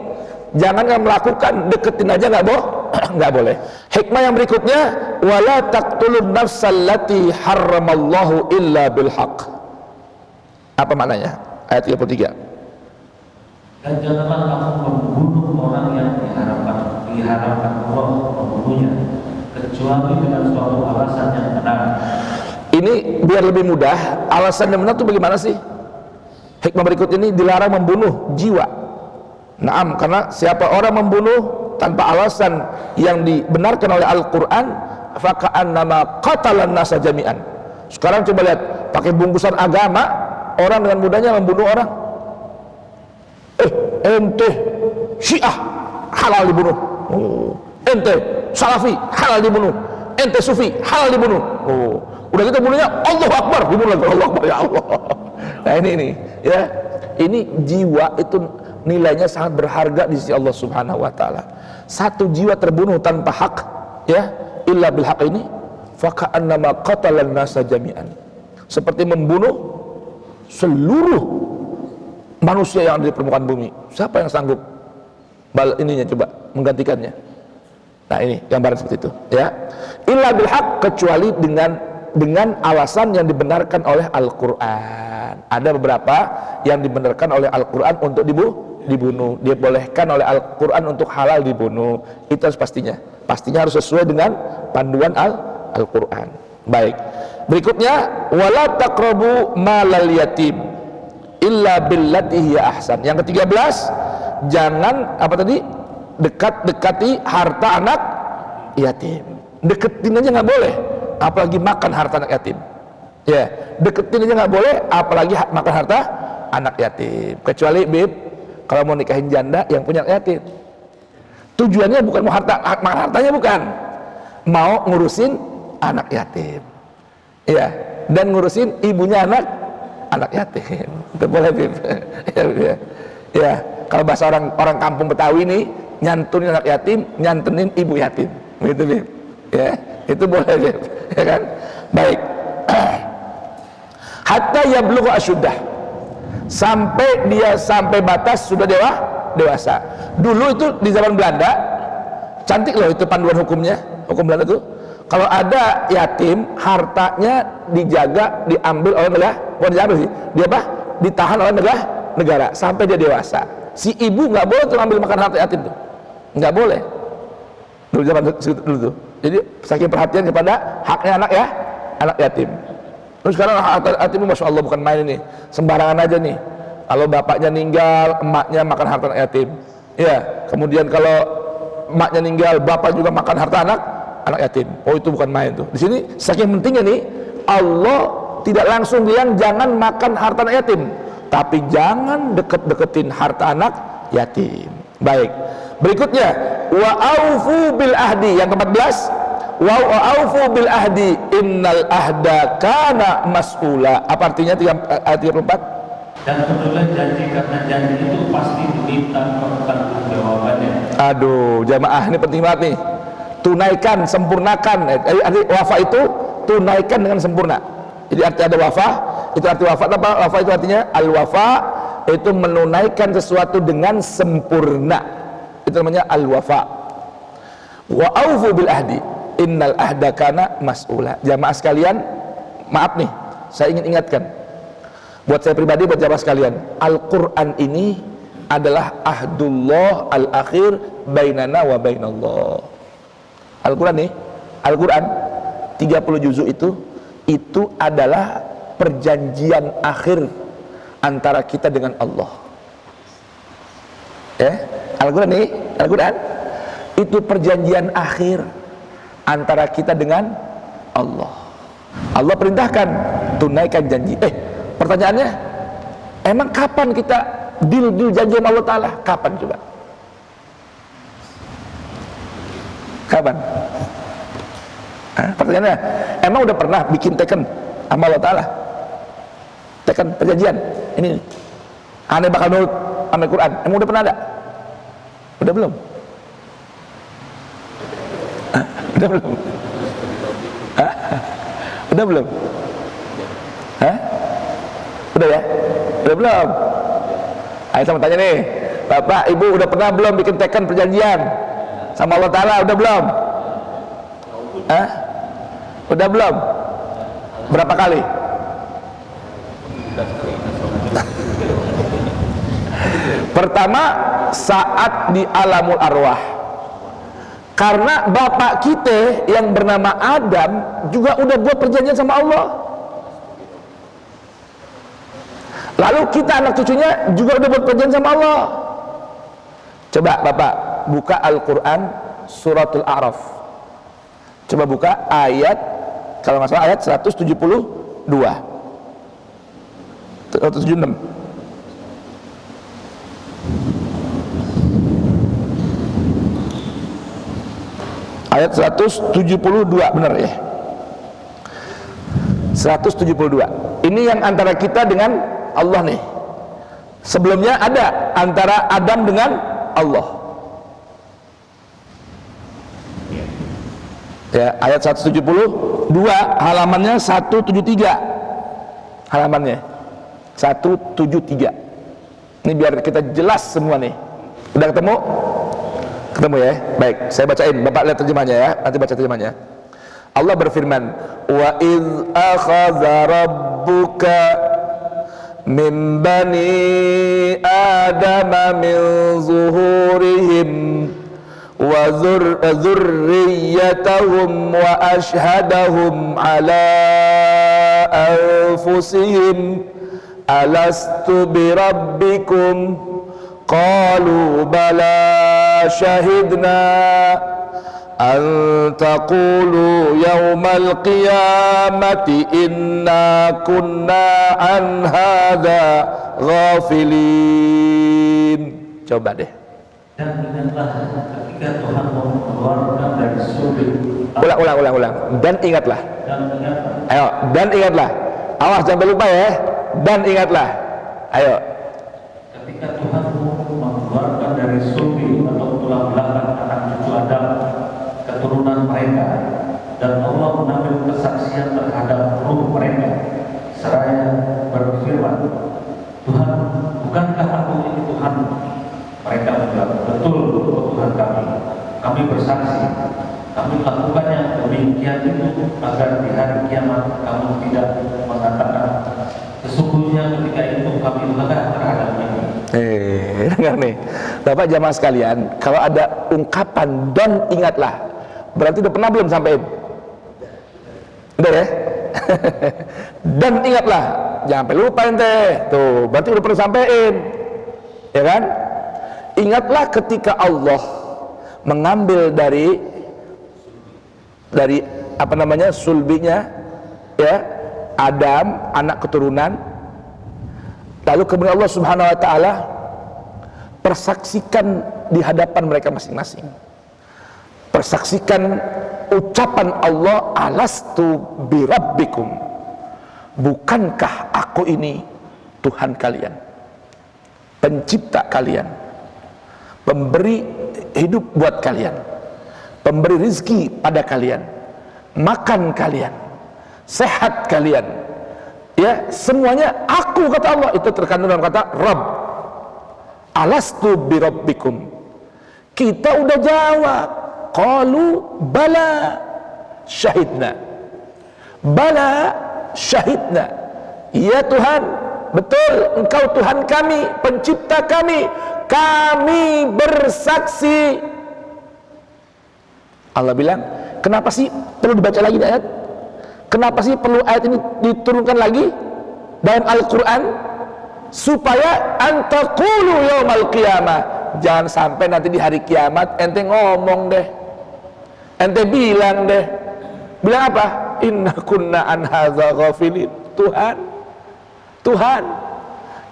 Speaker 1: Jangan melakukan, deketin aja nggak boleh. Hikmah yang berikutnya, wala taqtulun nafsallati harramallahu illa bilhaq. Apa maknanya? Ayat 33.
Speaker 2: Dan janganlah kamu membunuh orang yang diharapkan Allah membunuhnya, kecuali dengan suatu alasan yang benar.
Speaker 1: Ini biar lebih mudah, alasan yang benar itu bagaimana sih? Hikmah berikut ini, dilarang membunuh jiwa. Naam, karena siapa orang membunuh tanpa alasan yang dibenarkan oleh Al-Quran, faka'annama qatalan nasa jami'an. Sekarang coba lihat, pakai bungkusan agama, orang dengan mudahnya membunuh orang. Ente Syiah halal dibunuh. Ente Salafi halal dibunuh. Ente Sufi halal dibunuh. Udah gitu bunuhnya Allahu Akbar, dibunuh lagi Allahu Akbar, ya Allah. Nah ini ya, ini jiwa itu nilainya sangat berharga di sisi Allah Subhanahu wa taala. Satu jiwa terbunuh tanpa hak, ya, illa bil haq ini, faka'annama qatalan nasa jami'an. Seperti membunuh seluruh manusia yang ada di permukaan bumi. Siapa yang sanggup ininya coba menggantikannya? Nah ini gambaran seperti itu, ya. Illa bil haq, kecuali dengan alasan yang dibenarkan oleh Al-Quran. Ada beberapa yang dibenarkan oleh Al-Quran untuk dibunuh, dibolehkan oleh Al-Quran untuk halal dibunuh. Itu harus pastinya harus sesuai dengan panduan Al-Quran. Baik, berikutnya, wala taqrabu malal yatim illa billati hiya ahsan. Yang ke-13, jangan apa tadi? Dekati harta anak yatim. Deketin aja nggak boleh, apalagi makan harta anak yatim. Ya, deketin aja nggak boleh, apalagi makan harta anak yatim. Kecuali bib, kalau mau nikahin janda yang punya anak yatim, tujuannya bukan mau makan hartanya, bukan, mau ngurusin anak yatim. Ya, dan ngurusin ibunya anak yatim. Itu boleh bib. Ya, kalau bahasa orang kampung Betawi nih, nyantunin anak yatim, nyantunin ibu yatim, gitu bib. Ya, itu boleh bib, ya kan? Baik. Hatta yablugha asyuddah, sampai batas sudah dewasa. Dulu itu di zaman Belanda, cantik loh itu panduan hukumnya, hukum Belanda itu. Kalau ada yatim, hartanya dijaga, diambil oleh negara, bukan diambil sih, dia ditahan oleh negara sampai dia dewasa. Si ibu nggak boleh tuh ambil makan harta yatim tuh, nggak boleh. Dulu zaman dulu tuh. Jadi saking perhatian kepada haknya anak yatim. Terus sekarang harta yatim, masya Allah, bukan main ini, sembarangan aja nih. Kalau bapaknya meninggal, emaknya makan harta anak yatim. Ya, kemudian kalau emaknya meninggal, bapak juga makan harta anak yatim. Oh, itu bukan main tuh. Di sini saking pentingnya nih, Allah tidak langsung bilang jangan makan harta anak yatim, tapi jangan deket-deketin harta anak yatim. Baik, berikutnya, wa aufu bil ahdi. Yang ke-14, wa aufu bil ahdi innal ahda kana mas'ula. Apa artinya? Ayat 34.
Speaker 2: Dan penuhilah janji, karena janji itu pasti diminta pertanggungjawabannya.
Speaker 1: Aduh, jamaah, ini penting banget nih. Tunaikan, sempurnakan. Arti wafa itu tunaikan dengan sempurna. Jadi arti ada wafa, itu arti wafa apa? Wafa itu artinya al-wafa, itu menunaikan sesuatu dengan sempurna. Itu namanya al-wafa. Wa aufu bil ahdi innal ahda kana mas'ula. Jamaah sekalian, maaf nih, saya ingin ingatkan buat saya pribadi, buat jamaah sekalian, Al-Quran ini adalah ahdullah al-akhir bainana wa bainallah. Al-Quran nih, Al-Quran 30 juzuk itu adalah perjanjian akhir antara kita dengan Allah. Ya, Al-Quran nih, Al-Quran itu perjanjian akhir antara kita dengan Allah. Allah perintahkan tunaikan janji. Pertanyaannya, emang kapan kita deal janjian Allah Ta'ala? Kapan coba? Kapan? Pertanyaannya, emang udah pernah bikin teken sama Allah Ta'ala? Teken perjanjian ini, aneh bakal nurut sama Al-Quran, emang udah pernah ada? Udah belum? Udah belum? Udah belum? Udah ya? Udah belum? Ayo sama tanya nih, Bapak, Ibu udah pernah belum bikin teken perjanjian sama Allah Ta'ala? Udah belum? Udah belum? Berapa kali? Pertama, saat di alamul arwah, karena bapak kita yang bernama Adam juga udah buat perjanjian sama Allah. Lalu kita anak cucunya juga udah buat perjanjian sama Allah. Coba Bapak buka Al-Quran suratul A'raf. Coba buka ayat, kalau nggak salah ayat 172 176. Ayat 172, benar ya? 172. Ini yang antara kita dengan Allah nih. Sebelumnya ada antara Adam dengan Allah. Ya, ayat 172, halamannya 173. Halamannya 173. Ini biar kita jelas semua nih. Udah ketemu? Ketemu ya? Baik, saya bacain. Bapak lihat terjemahnya ya. Nanti baca terjemahnya. Allah berfirman, "Wa idz akhadha rabbuka min bani adama min zuhurihim wa dzurriyyatahum wa ashhadahum ala anfusihim alastu bi rabbikum qalu bala syahidna an taqulu yawmal qiyamati inna kunna an hadza ghafilin." Coba deh.
Speaker 2: Dan ingatlah ketika Tuhan mengeluarkan dari suri.
Speaker 1: Ulang. Dan ingatlah. Ayo, dan ingatlah. Awas jangan lupa ya. Dan ingatlah. Ayo.
Speaker 2: Ketika Tuhan mengeluarkan dari suri atau tulang belakang anak cucu Adam keturunan mereka, dan Allah mengambil kesaksian terhadap ruh mereka seraya berfirman, "Tuhan, bukankah aku ini Tuhan?" Mereka menjawab, "Betul, Tuhan kami. Kami bersaksi. Kami lakukan yang demikian itu agar di hari kiamat kamu tidak mengatakan, sesungguhnya ketika itu kami lega terhadap ini."
Speaker 1: Dengar nih, Bapak jamaah sekalian, kalau ada ungkapan dan ingatlah, berarti udah pernah belum sampein? Udah ya? Dan ingatlah, jangan sampai lupa ente. Tuh, berarti udah pernah sampein, ya kan? Ingatlah ketika Allah mengambil dari apa namanya, sulbinya, ya, Adam, anak keturunan. Lalu kemudian Allah Subhanahu wa taala persaksikan di hadapan mereka masing-masing. Persaksikan ucapan Allah, alastu birabbikum. Bukankah aku ini Tuhan kalian, pencipta kalian, pemberi hidup buat kalian, pemberi rizki pada kalian, makan kalian, sehat kalian, ya, semuanya aku, kata Allah. Itu terkandung dalam kata Rabb. Alastu birabbikum. Kita udah jawab, qalu bala syahidna. Bala syahidna. Ya Tuhan, betul, Engkau Tuhan kami, pencipta kami, kami bersaksi. Allah bilang, kenapa sih perlu dibaca lagi ayat? Kenapa sih perlu ayat ini diturunkan lagi dalam Al-Quran? Supaya antaqulu yaumal qiyamah, jangan sampai nanti di hari kiamat ente ngomong deh, ente bilang deh, bilang apa? Inna kunna an hadza ghafilin. Tuhan,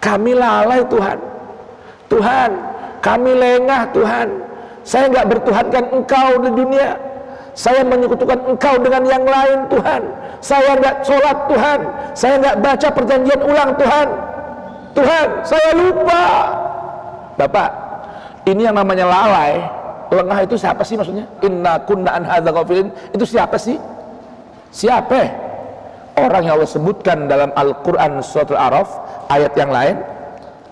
Speaker 1: kami lalai Tuhan. Tuhan, kami lengah Tuhan. Saya nggak bertuhankan Engkau di dunia. Saya menyekutukan Engkau dengan yang lain Tuhan. Saya nggak sholat Tuhan. Saya nggak baca perjanjian ulang Tuhan. Tuhan, saya lupa. Bapak, ini yang namanya lalai, lengah itu siapa sih maksudnya? Inna kunna an hadza ghafilin, itu siapa sih? Siapa? Orang yang Allah sebutkan dalam Al-Quran surat Al-A'raf ayat yang lain,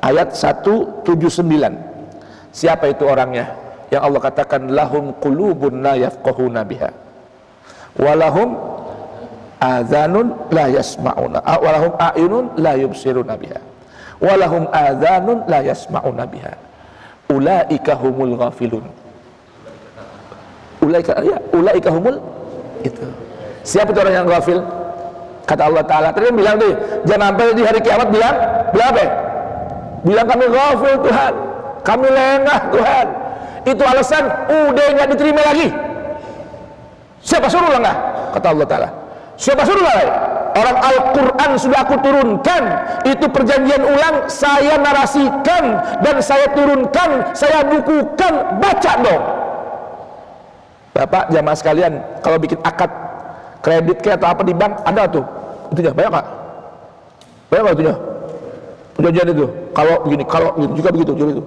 Speaker 1: ayat 179. Siapa itu orangnya? Yang Allah katakan, lahum qulubun la yafqahuna biha walahum adhanun la yasma'una walahum a'yunun la yubsiruna biha walahum adhanun la yasma'una biha ulaika humul ghafilun. Ulaika humul itu. Siapa itu orang yang ghafil? Kata Allah Ta'ala, tadi kan bilang tuh, jangan sampai di hari kiamat bilang apa? Bilang kami ghafil Tuhan, kami lengah Tuhan. Itu alasan udah nggak diterima lagi. Siapa suruh lengah? Kata Allah Ta'ala, siapa suruh lengah? Orang Al-Quran sudah aku turunkan, itu perjanjian ulang saya narasikan dan saya turunkan, saya bukukan, baca dong. Bapak jamaah sekalian, kalau bikin akad kredit kayak atau apa di bank, ada tuh itunya, banyak nggak? Banyak nggak itunya? Perjanjian itu, kalau begini juga begitu, juga itu.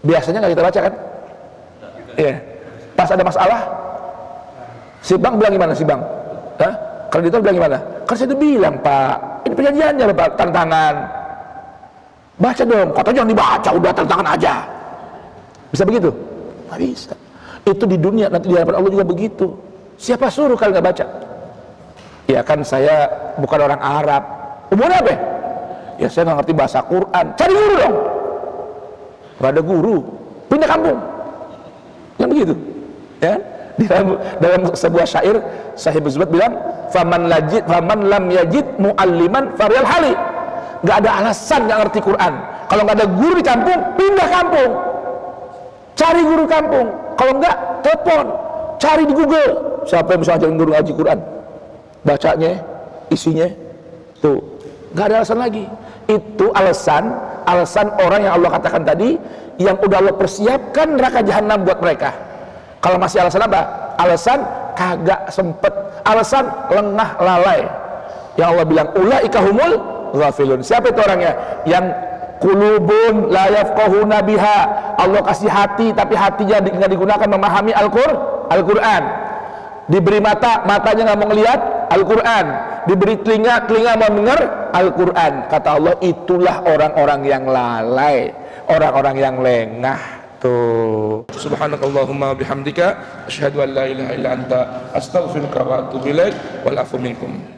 Speaker 1: Biasanya nggak kita baca kan? Iya. Pas ada masalah, si bank bilang gimana si bank? Hah? Kreditor bilang gimana? Kan saya udah bilang Pak, ini perjanjiannya Bapak, tantangan. Baca dong, kata jangan dibaca, udah tantangan aja. Bisa begitu? Nggak bisa. Itu di dunia, nanti di hadapan Allah juga begitu. Siapa suruh kalian nggak baca? Ya kan saya bukan orang Arab. Umurnya apa? Ya saya nggak ngerti bahasa Quran. Cari guru dong. Nggak ada guru, pindah kampung. Yang begitu, ya. Dalam sebuah syair Sahih Zubat bilang, faman lam yajid mualliman faryal hali. Nggak ada alasan nggak ngerti Quran. Kalau nggak ada guru di kampung, pindah kampung. Cari guru kampung. Kalau nggak, telepon. Cari di Google. Siapa yang bisa ngajarin guru ngaji Quran? Bacanya, isinya, tuh. Nggak ada alasan lagi. Itu alasan orang yang Allah katakan tadi, yang udah Allah persiapkan neraka jahanam buat mereka. Kalau masih alasan apa? Alasan kagak sempet, alasan lengah lalai. Yang Allah bilang ulaika humul ghafilun. Siapa itu orangnya? Yang qulubun la yafqahuna biha. Allah kasih hati tapi hatinya nggak digunakan memahami Al-Qur'an. Diberi mata, matanya nggak mau ngelihat Al-Qur'an. Diberi telinga, telinga mau dengar Al-Qur'an. Kata Allah, itulah orang-orang yang lalai, orang-orang yang lengah. Tuh. Subhanakallahumma bihamdika asyhadu an la ilaha illa anta astaghfiruka wa atubu ilaik wal afu minkum.